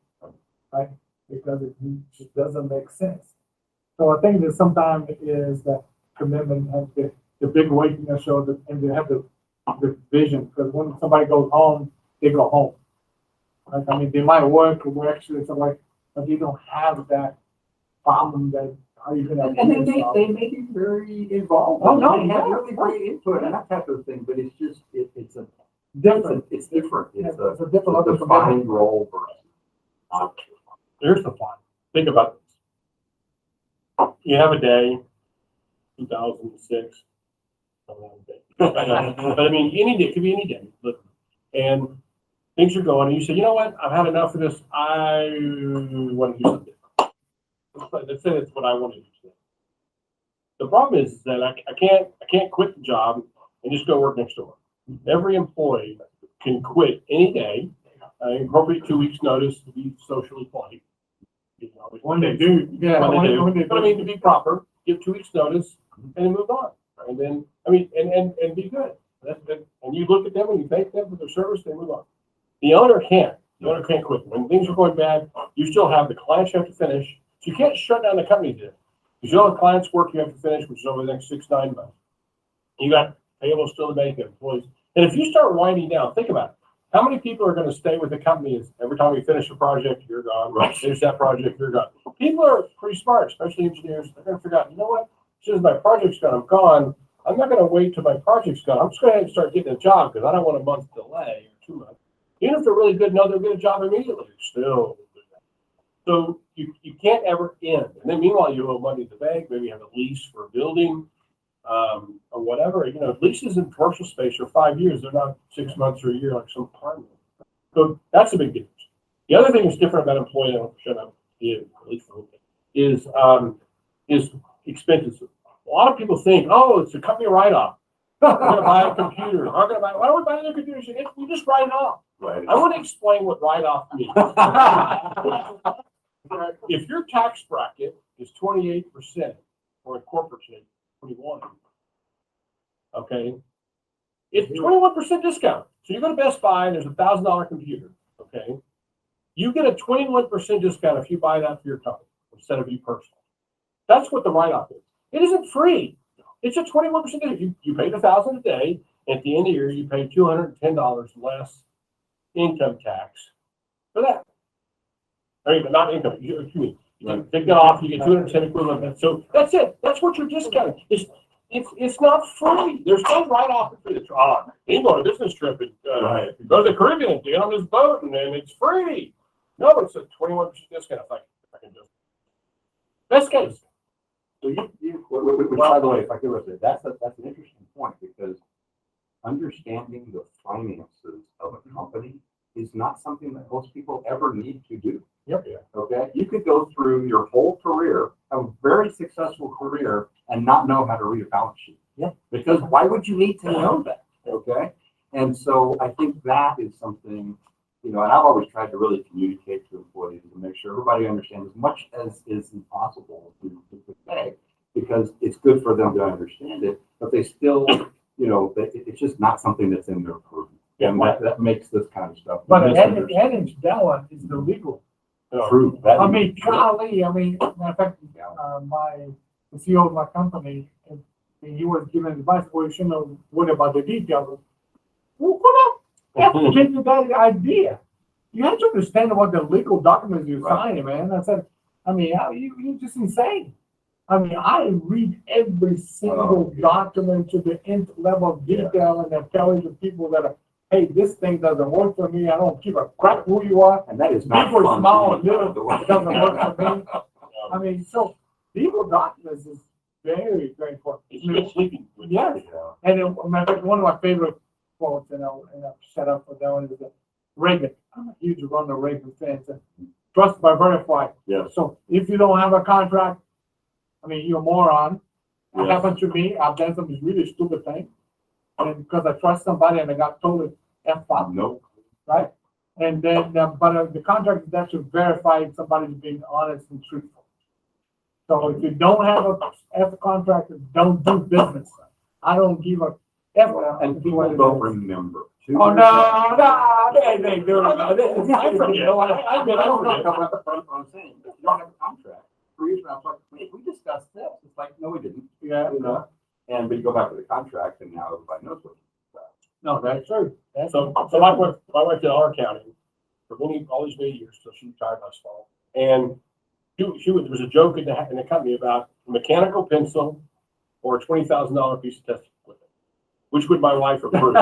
right? Because it just doesn't make sense. So I think that sometimes is that commitment and the big awakening show that, and they have the vision. Because when somebody goes home, they go home. Right? I mean, they might work or work actually, so like, but they don't have that problem that how you gonna. And they may be very involved. Oh, no, They have yeah. really great input and that type of thing, but it's just, it's a different. It's different. It's It's a a different level of defined role for us. Here's the fun. Think about this. You have a day, 2006. But I mean, any day, it could be any day. But, and things are going, and you say, you know what? I've had enough of this. I want to do something. Let's say that's what I want to do today. The problem is that I can't quit the job and just go work next door. Every employee can quit any day, incorporate 2 weeks notice to be socially polite. When they do, yeah, when they But I mean, to be proper, give 2 weeks notice and then move on. And then, I mean, and be good. And you look at them and you thank them for their service, they move on. The owner can't. The owner can't quit. When things are going bad, you still have the clients you have to finish. So you can't shut down the company there. You still have clients' work you have to finish, which is over the next 6-9 months. You got payables still to make, employees. And if you start winding down, think about it. How many people are going to stay with the company is every time we finish a project, you're gone. Right. Finish that project, you're gone. People are pretty smart, especially engineers. They're going to figure out, you know what? As soon as my project's gone, I'm gone. I'm not going to wait till my project's gone. I'm just going to start getting a job because I don't want a month delay or 2 months. Even if they're really good, no, they'll get a job immediately. Still. So you can't ever end. And then meanwhile, you owe money to the bank. Maybe you have a lease for a building or whatever. You know, leases in commercial space are 5 years. They're not 6 months or a year like some apartment. So that's a big difference. The other thing that's different about employee, is expenses. A lot of people think, oh, it's a company write-off. We're going to buy a computer. Why don't we buy a new computer? You just write it off. Right. I want to explain what write-off means. If your tax bracket is 28% or a corporate rate, 21, okay, it's 21% discount. So you go to Best Buy and there's a $1,000 computer, okay? You get a 21% discount if you buy that for your company instead of you personally. That's what the write-off is. It isn't free. It's a 21% discount. You paid $1,000 a day. At the end of the year, you pay $210 less income tax for that. I mean, not income. You take that off, you get 210 equivalent. So that's it. That's what you're discounting. It's not free. There's no write-off for this. You go on a business trip and go to the Caribbean and get on this boat and then it's free. No, it's a 21% discount. If I can do it. Best case. So by the way, if I could say, that's an interesting point because understanding the finances of a company is not something that most people ever need to do. Yep. Okay. You could go through your whole career, a very successful career, and not know how to read a balance sheet. Yeah. Because why would you need to know that? Okay. And so I think that is something, you know, and I've always tried to really communicate to employees and make sure everybody understands as much as is possible to say, because it's good for them to understand it, but they still, you know, it's just not something that's in their purview. Yeah, And that makes this kind of stuff. But adding to that one is the legal. True. I mean, golly, matter of fact, the CEO of my company, and he was giving advice, well, you shouldn't know what about the details. Well, that's to give you that idea. You have to understand what the legal documents you're signing, man. I said, you're just insane. I read every single document to the nth level of detail, and I'm telling the people that hey, this thing doesn't work for me. I don't give a crap who you are. And that is not Big or fun. small or little, it doesn't work for me. So legal documents is very, very important. It's good sleeping. Yeah. And one of my favorite quotes, and I'll set up for that one, is Reagan. I'm a huge Ronald Reagan fan. Trust but verify. Yeah. So if you don't have a contract, you're a moron. It happened to me. I've done some really stupid things. And because I trust somebody and I got totally effed up. Nope. Right? And then, but the contract is there to verify somebody's being honest and truthful. So if you don't have a contract, don't do business. I don't give a F. And people don't remember. Oh, no, they do. I forget. I admit, I No, forget. no, that's what I'm saying. If you don't have a contract, the reason I'm like, wait, we discussed this. It's like, no, we didn't. Yeah. You know? And we go back to the contract and now everybody knows what. No, that's true. That's So my wife did our accounting for all these many years, so she retired last fall. And there was a joke in the company about a mechanical pencil or a $20,000 piece of test equipment. Which would my wife approve?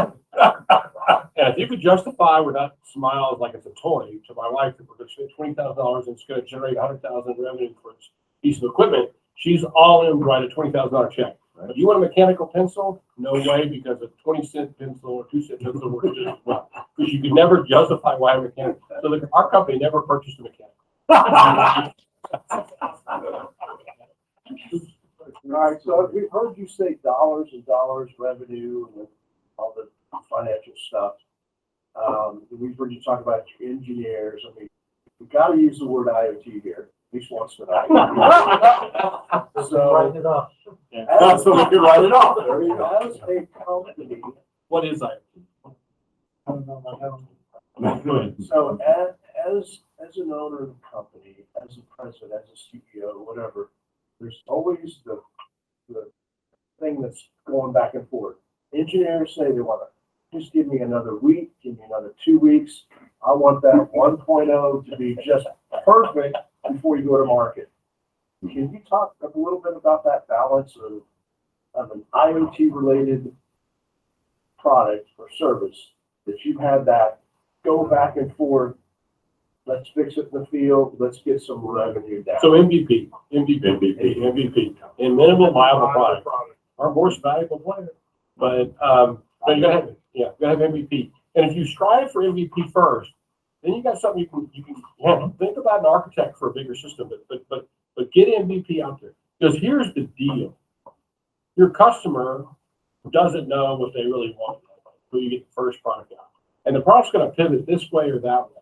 And if you could justify without smiles like it's a toy to my wife that we're going to spend $20,000 and it's going to generate $100,000 revenue for this piece of equipment, she's all in to write a $20,000 check. Right. If you want a mechanical pencil, no way, because a 20-cent pencil or 2-cent pencil works just as well. Because you could never justify why a mechanical. So our company never purchased a mechanical. All right, so we've heard you say dollars and dollars revenue and all the financial stuff. We've heard you talk about your engineers. I mean, we got to use the word IoT here, at least once in a while. So, Write it off. as, So we can write it off. there you go. As a company, What is that? I don't know, I don't. Go ahead. so as an owner of the company, as a president, as a CEO, whatever, there's always the thing that's going back and forth. Engineers say they want to just give me another week, give me another 2 weeks. I want that 1.0 to be just perfect before you go to market. Can you talk a little bit about that balance of an IoT related product or service that you had that go back and forth? Let's fix it in the field. Let's get some revenue down. So MVP, and minimal viable product. Our most valuable player. But you gotta have MVP. And if you strive for MVP first, then you got something you can think about an architect for a bigger system, but get MVP out there. Because here's the deal. Your customer doesn't know what they really want until you get the first product out. And the product's gonna pivot this way or that way.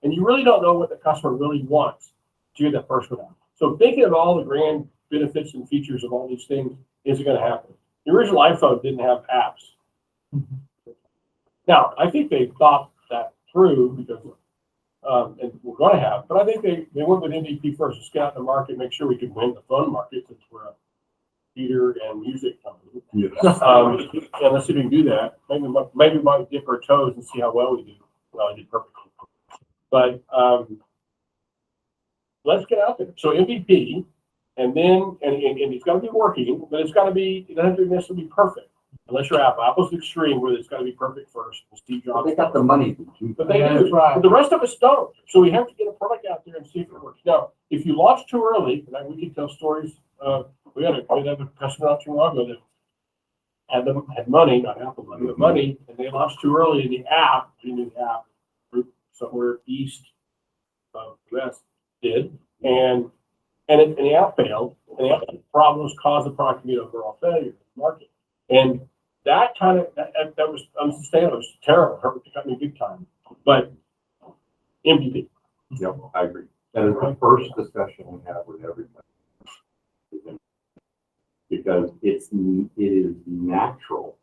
And you really don't know what the customer really wants to get that first one out. So thinking of all the grand benefits and features of all these things isn't going to happen. The original iPhone didn't have apps. Now, I think they thought that through because, and we're going to have, but I think they went with MVP first to scout the market, make sure we could win the phone market since we're a theater and music company. Yes. And let's see if we can do that. Maybe we might dip our toes and see how well we do. Well, I did perfectly. But let's get out there. So MVP, and then and it's got to be working, but it doesn't have to necessarily be perfect. Unless you're Apple. Apple's extreme where it's got to be perfect first. Steve Jobs. They got the money to do But that. they do. Right. But the rest of us don't. So we have to get a product out there and see if it works. Now, if you launch too early, and we can tell stories. We had a customer not too long ago that had money, not Apple money, but money, and they launched too early in the app. The app group somewhere east of the US did, and the app failed, and the app problems caused the product to be an overall failure in the market. And that was unsustainable. It was terrible. It hurt the company big time. But MVP. Yep, I agree. That is the first discussion we have with everybody. Because it is natural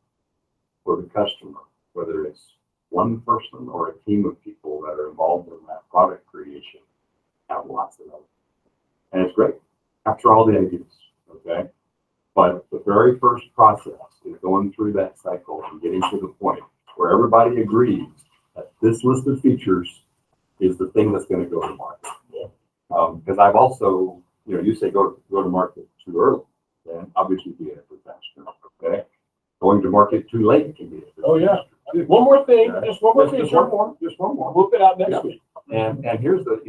for the customer, whether it's one person or a team of people that are involved in that product creation, have lots of them. And it's great. Capture all the ideas, okay? But the very first process is going through that cycle and getting to the point where everybody agrees that this list of features is the thing that's going to go to market. Because I've also, you say go to market too early, then obviously be a disaster, okay? Going to market too late can be a disaster. Oh, yeah. One more thing, Okay. just one more thing. Just one more. We'll get out next Yep. week. And here's the,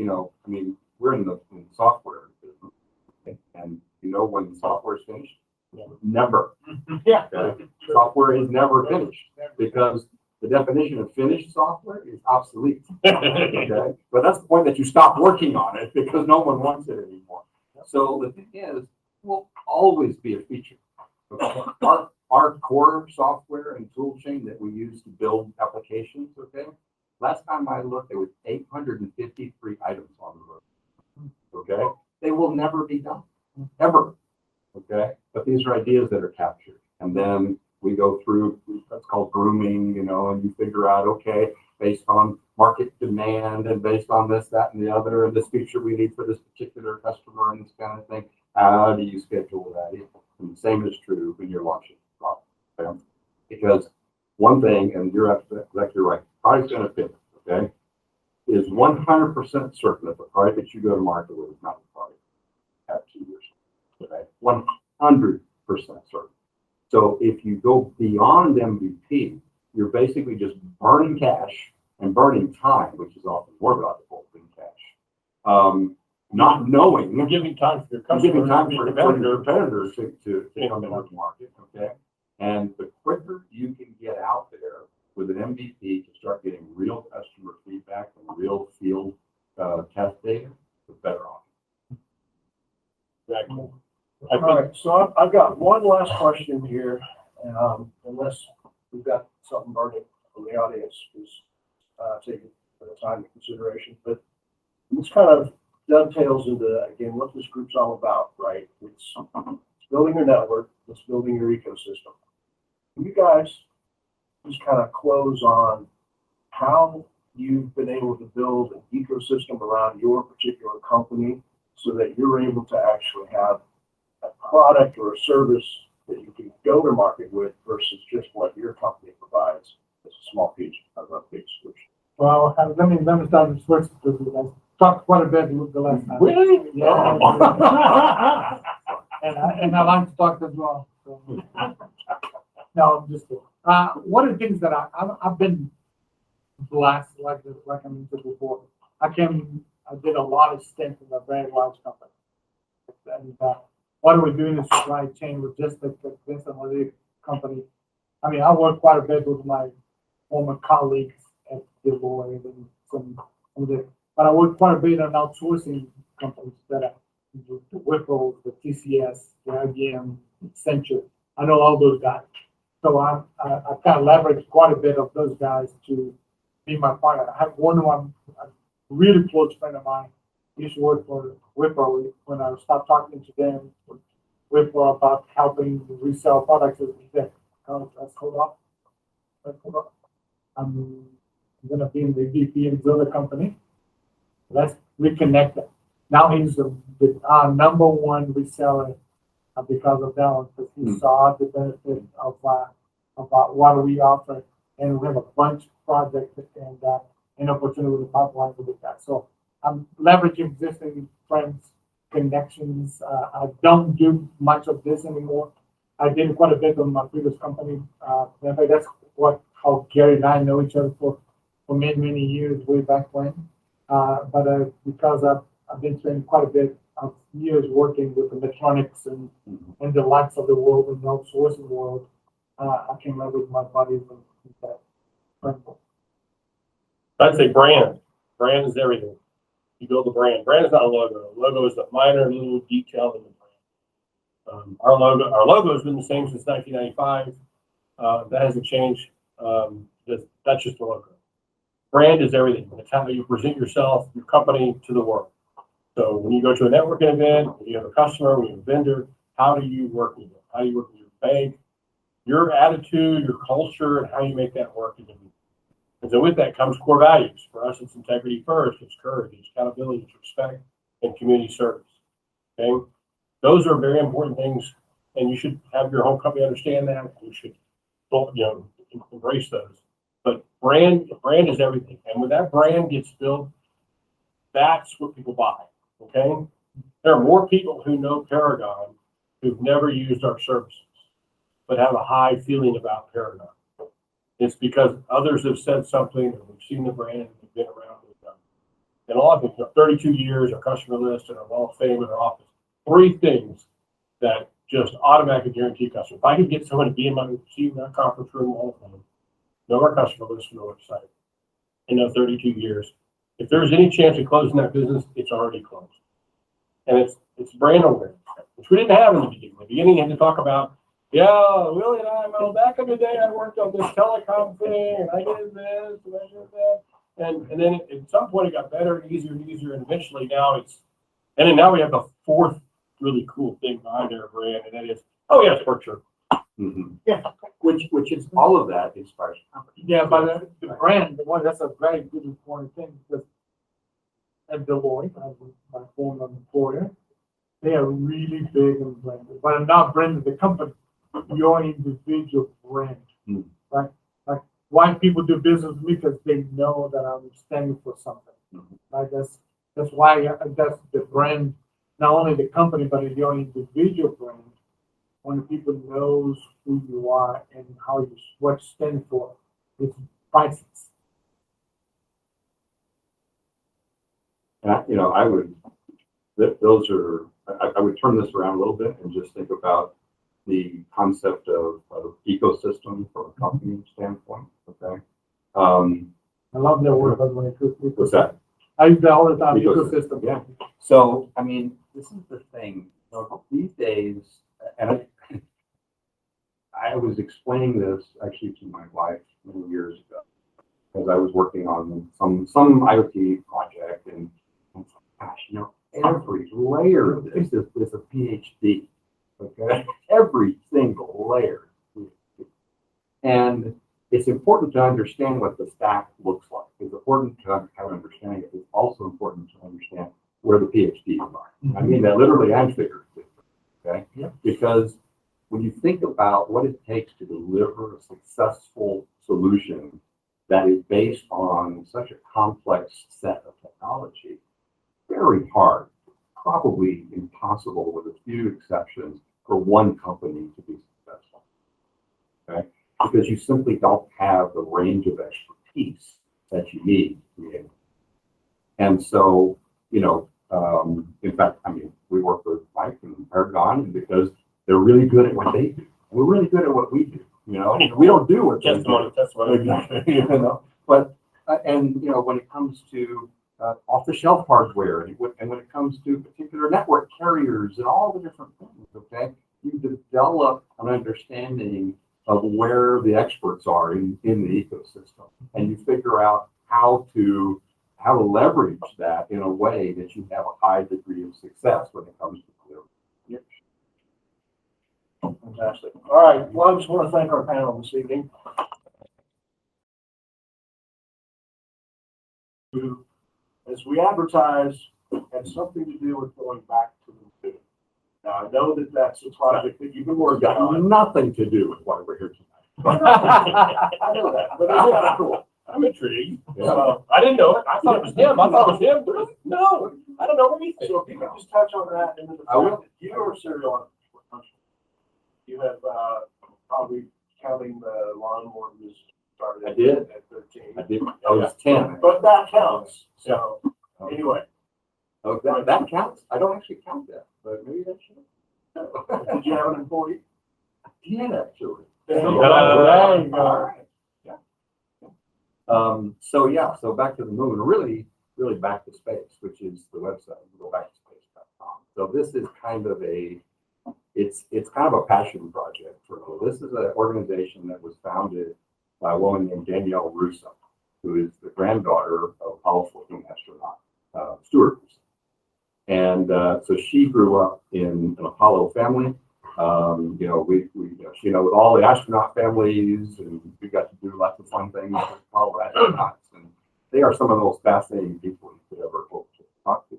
we're in the software business. Okay? And when the software is finished? Yeah. Never. Yeah. Okay? Software is never finished because the definition of finished software is obsolete. Okay? But that's the point that you stop working on it because no one wants it anymore. So the thing is, will always be a feature. Okay? Our core software and tool chain that we use to build applications, okay? Last time I looked, there was 853 items on the road. Okay? They will never be done, ever. Okay? But these are ideas that are captured. And then We go through, that's called grooming, you know, and you figure out, okay, based on market demand and based on this, that, and the other, and this feature we need for this particular customer and this kind of thing, how do you schedule that in? And the same is true when you're launching a product. Okay? Because one thing, and you're exactly right, product's going to fit, okay, is 100% certain that the product that you go to market with is not the product you have 2 years. Okay? 100% certain. So if you go beyond MVP, you're basically just burning cash and burning time, which is often more valuable than cash. Not knowing, You're giving time for your I'm giving customers, time to for be your competitors. competitors to come into the market, okay? And the quicker you can get out there with an MVP to start getting real customer feedback and real field test data, the better off. Exactly. All right, so I've got one last question here, unless we've got something burning from the audience who's taking the time and consideration, but this kind of dovetails into, again, what this group's all about, right? It's building your network, it's building your ecosystem. Can you guys just kind of close on how you've been able to build an ecosystem around your particular company so that you're able to actually have a product or a service that you can go to market with versus just what your company provides as a small piece of a big solution? Well, let me start with switch because I talked quite a bit the last time. Really? Yeah. and I like to talk as well. So. No, I'm just kidding. One of the things that I've been blessed, like I mentioned before, I did a lot of stints in a very large company. And what are we doing in supply chain logistics at this and other company? I mean, I work quite a bit with my former colleagues at Deloitte and some of the, but I work quite a bit on outsourcing companies that are the Wipro, the TCS, the IBM, Accenture. I know all those guys. So I kind of leverage quite a bit of those guys to be my partner. I have one a really close friend of mine. He used to work for Wipro. When I stopped talking to them, Wipro about helping resell products, he said, "Oh, let's hold up. I'm going to be in the VP and build a company. Let's reconnect them." Now he's the number one reseller because of that one, because he saw the benefit of what we offer, and we have a bunch of projects and an opportunity with the pipeline to do that. So I'm leveraging existing friends, connections. I don't do much of this anymore. I did quite a bit on my previous company. In fact, that's how Gary and I know each other for many years, way back when. But because I've been spending quite a bit of years working with the electronics and the likes of the world and the outsourcing world, I can leverage my buddies and that principle. I'd say brand. Brand is everything. You build a brand. Brand is not a logo. A logo is a minor little detail in the brand. Our logo has been the same since 1995. That hasn't changed. That's just a logo. Brand is everything. It's how you present yourself, your company to the world. So when you go to a networking event, when you have a customer, when you have a vendor, how do you work with them? How do you work with your bank? Your attitude, your culture, and how you make that work is everything. And so with that comes core values. For us, it's integrity first, it's courage, it's accountability, it's respect, and community service. Okay? Those are very important things, and you should have your whole company understand that. You should, embrace those. But brand is everything. And when that brand gets built, that's what people buy. Okay? There are more people who know Paragon who've never used our services, but have a high feeling about Paragon. It's because others have said something, and we've seen the brand, and we've been around with them. And a lot of them, 32 years, our customer list, and our Wall of Fame in our office. 3 things that just automatically guarantee customers. If I could get someone to be in my seat in that conference room all the time, know our customer list, know our site, in those 32 years, if there's any chance of closing that business, it's already closed. And it's brand awareness, which we didn't have in the beginning. In the beginning, you had to talk about, yeah, Willie and I, well, back in the day, I worked on this telecom thing, and I did this, and I did that. And then at some point, it got better and easier, and eventually now now we have the 4th really cool thing behind our brand, and that is, oh, yeah, it's Berkshire. Mhm. Yeah. Which is, all of that inspires company. Yeah, but the brand, the one, that's a very good important thing, because at Deloitte, I was my former employer, they are really big in branding, but I'm not branding the company, your individual brand, Hmm. right? Like, why people do business with me, because they know that I'm standing for something, Mhm. right? That's why, that's the brand, not only the company, but your individual brand. When people knows who you are and how you, what you stand for, it's priceless. And I would, those are, I would turn this around a little bit and just think about the concept of ecosystem from a company standpoint, okay? I love that word, by the way. What's that? I use that all the time, ecosystem. Yeah. So, I mean, this is the thing, these days, and I was explaining this actually to my wife many years ago, as I was working on some IoT project, and gosh, every layer of this is a PhD, okay? Every single layer. And it's important to understand what the stack looks like. It's important to have an understanding. It's also important to understand where the PhDs are. I mean that literally and figuratively, okay? Yeah. Because when you think about what it takes to deliver a successful solution that is based on such a complex set of technology, very hard, probably impossible with a few exceptions for one company to be successful, okay? Because you simply don't have the range of expertise that you need to be able. And so, in fact, I mean, we work with Mike and Paragon because they're really good at what they do. We're really good at what we do. We don't do what they do. Testimony. Exactly. But when it comes to off-the-shelf hardware, and when it comes to particular network carriers and all the different things, okay, you develop an understanding of where the experts are in the ecosystem, and you figure out how to leverage that in a way that you have a high degree of success when it comes to delivery. Fantastic. All right, well, I just want to thank our panel this evening. As we advertise, had something to do with going back to the moon. Now, I know that that's a project that you've been It's working got on. nothing to do with why we're here tonight. I know that, but it's kind of cool. I'm intrigued. Yeah. I didn't know it. I thought it was him. I thought it was him. Really? No, I don't know anything. So if you could just touch on that, and then the I will. fact that you are serial entrepreneur. You have probably counting the lawnmower you started. I did. At 13. I did. I was 10. But that counts. So anyway, Oh, that counts. I don't actually count that, but maybe that should. did you have an employee? I did actually. There you All go. right. Yeah. So back to the moon, really back to space, which is the website, gobackTospace.com. So this is kind of it's kind of a passion project for me. This is an organization that was founded by a woman named Danielle Russo, who is the granddaughter of Apollo 14 astronaut Stuart Russo. And so she grew up in an Apollo family. With all the astronaut families, and we got to do lots of fun things with Apollo astronauts. And they are some of the most fascinating people you could ever hope to talk to.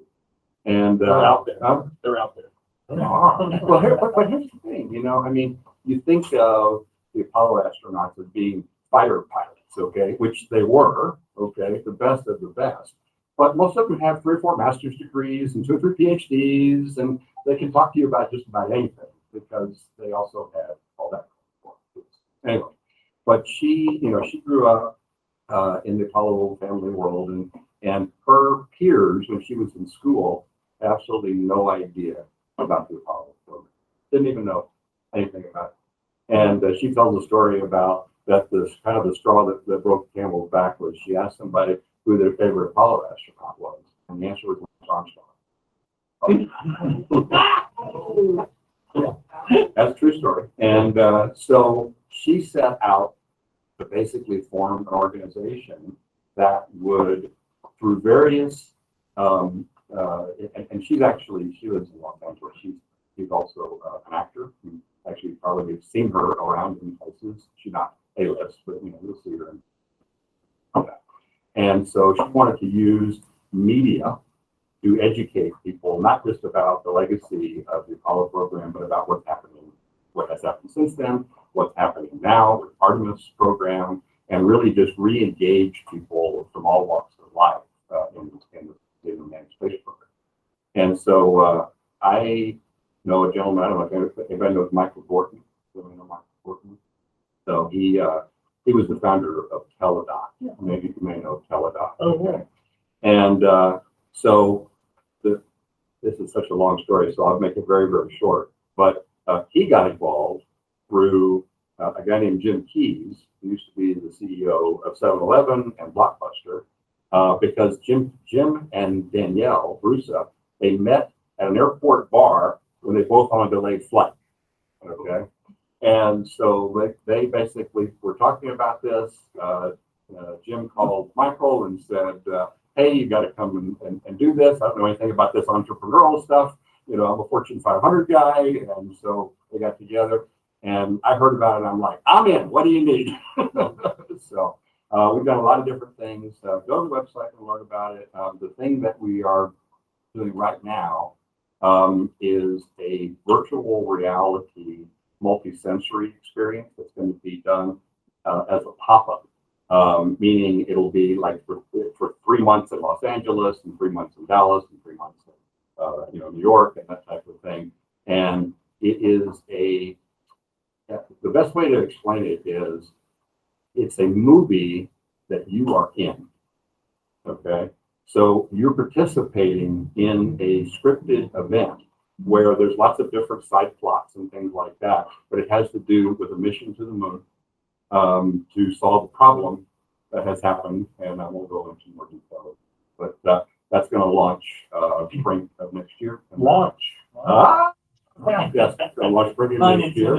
And They're out there. They're out there. Well, but here's the thing, I mean, you think of the Apollo astronauts as being fighter pilots, okay, which they were, okay, the best of the best. But most of them have 3 or 4 master's degrees and 2 or 3 PhDs, and they can talk to you about just about anything because they also had all that. Anyway, but she grew up in the Apollo family world, and her peers when she was in school had absolutely no idea about the Apollo program. Didn't even know anything about it. And she tells a story about that the straw that broke the camel's back was she asked somebody who their favorite Apollo astronaut was, and the answer was Lance Armstrong. That's a true story. And so she set out to basically form an organization that would, through various, and she lives in Los Angeles. She's also an actor who Actually, you probably have seen her around in places. She's not A-list, but you'll see her. And so she wanted to use media to educate people, not just about the legacy of the Apollo program, but about what's happening, what has happened since then, what's happening now with Artemis program, and really just re-engage people from all walks of life in the manned space program. And so I know a gentleman, I don't know if anybody knows Michael Gorton. So he was the founder of Teledoc. Yeah. Maybe you may know Teledoc. Oh, yeah. And so this is such a long story, so I'll make it very, very short. But he got involved through a guy named Jim Keyes, who used to be the CEO of 7-Eleven and Blockbuster, because Jim and Danielle Russa, they met at an airport bar when they both on a delayed flight. Okay. And so they basically were talking about this. Jim called Michael and said, hey, you got to come and do this. I don't know anything about this entrepreneurial stuff. I'm a Fortune 500 guy. And so they got together and I heard about it. And I'm like, I'm in. What do you need? So we've done a lot of different things. Go to the website and learn about it. The thing that we are doing right now is a virtual reality multi-sensory experience that's going to be done as a pop-up, meaning it'll be like for 3 months in Los Angeles and 3 months in Dallas and 3 months in New York and that type of thing. And it is the best way to explain it is it's a movie that you are in. Okay, so you're participating in a scripted event where there's lots of different side plots and things like that, but it has to do with a mission to the moon to solve a problem that has happened, and I won't go into more detail, but that's going to launch spring of next year. Launch. Yes, it's going to launch spring of next year,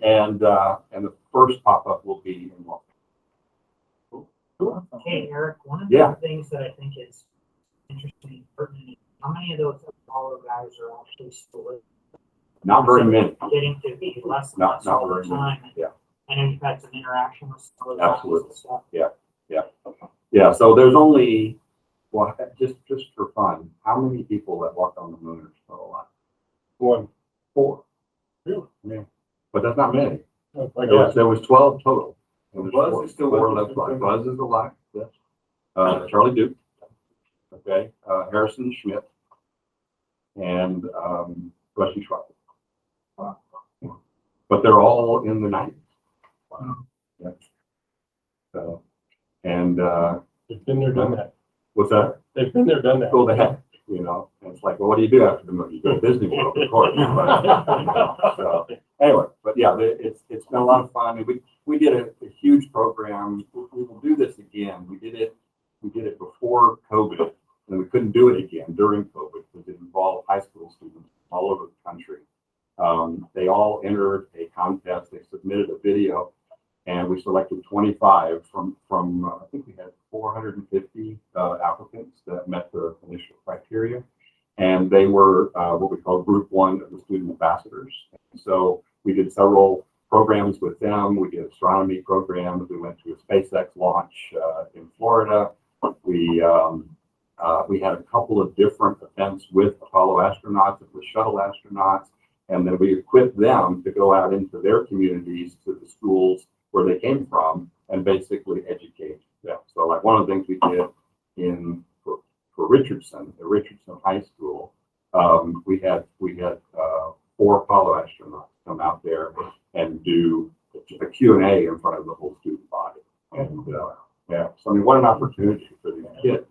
and the first pop-up will be in March. Hey, Eric, one of the things that I think is interesting and pertinent is how many of those Apollo guys are actually still living? Not very many. Getting to be less and Not less all very the time. many. Yeah. I know you've had some interaction with some of those Absolutely. guys and stuff. Yeah, so there's only, well, just for fun, how many people that walked on the moon are still alive? 4. Really? Yeah. But that's not many. Oh, my Yes, God. there was 12 total. And Buzz is still four alive. left alive. Buzz is alive, yes. Charlie Duke, okay, Harrison Schmidt, and Rusty Schwab. But they're all in the 90s. Wow. Yeah. So, and They've been there, done that. what's that? They've been there, done that. Go ahead, and it's like, well, what do you do after the movie? You go to Disney World, of course. So, anyway, but yeah, it's been a lot of fun. And we did a huge program. We will do this again. We did it before COVID, and we couldn't do it again during COVID because it involved high school students all over the country. They all entered a contest. They submitted a video, and we selected 25 from I think we had 450 applicants that met the initial criteria, and they were what we call Group 1 of the student ambassadors. And so we did several programs with them. We did astronomy programs. We went to a SpaceX launch in Florida. We had a couple of different events with Apollo astronauts and with shuttle astronauts, and then we equipped them to go out into their communities, to the schools where they came from, and basically educate them. So, like one of the things we did for Richardson, the Richardson High School, we had 4 Apollo astronauts come out there and do a Q&A in front of the whole student body. And so I mean, what an opportunity for these kids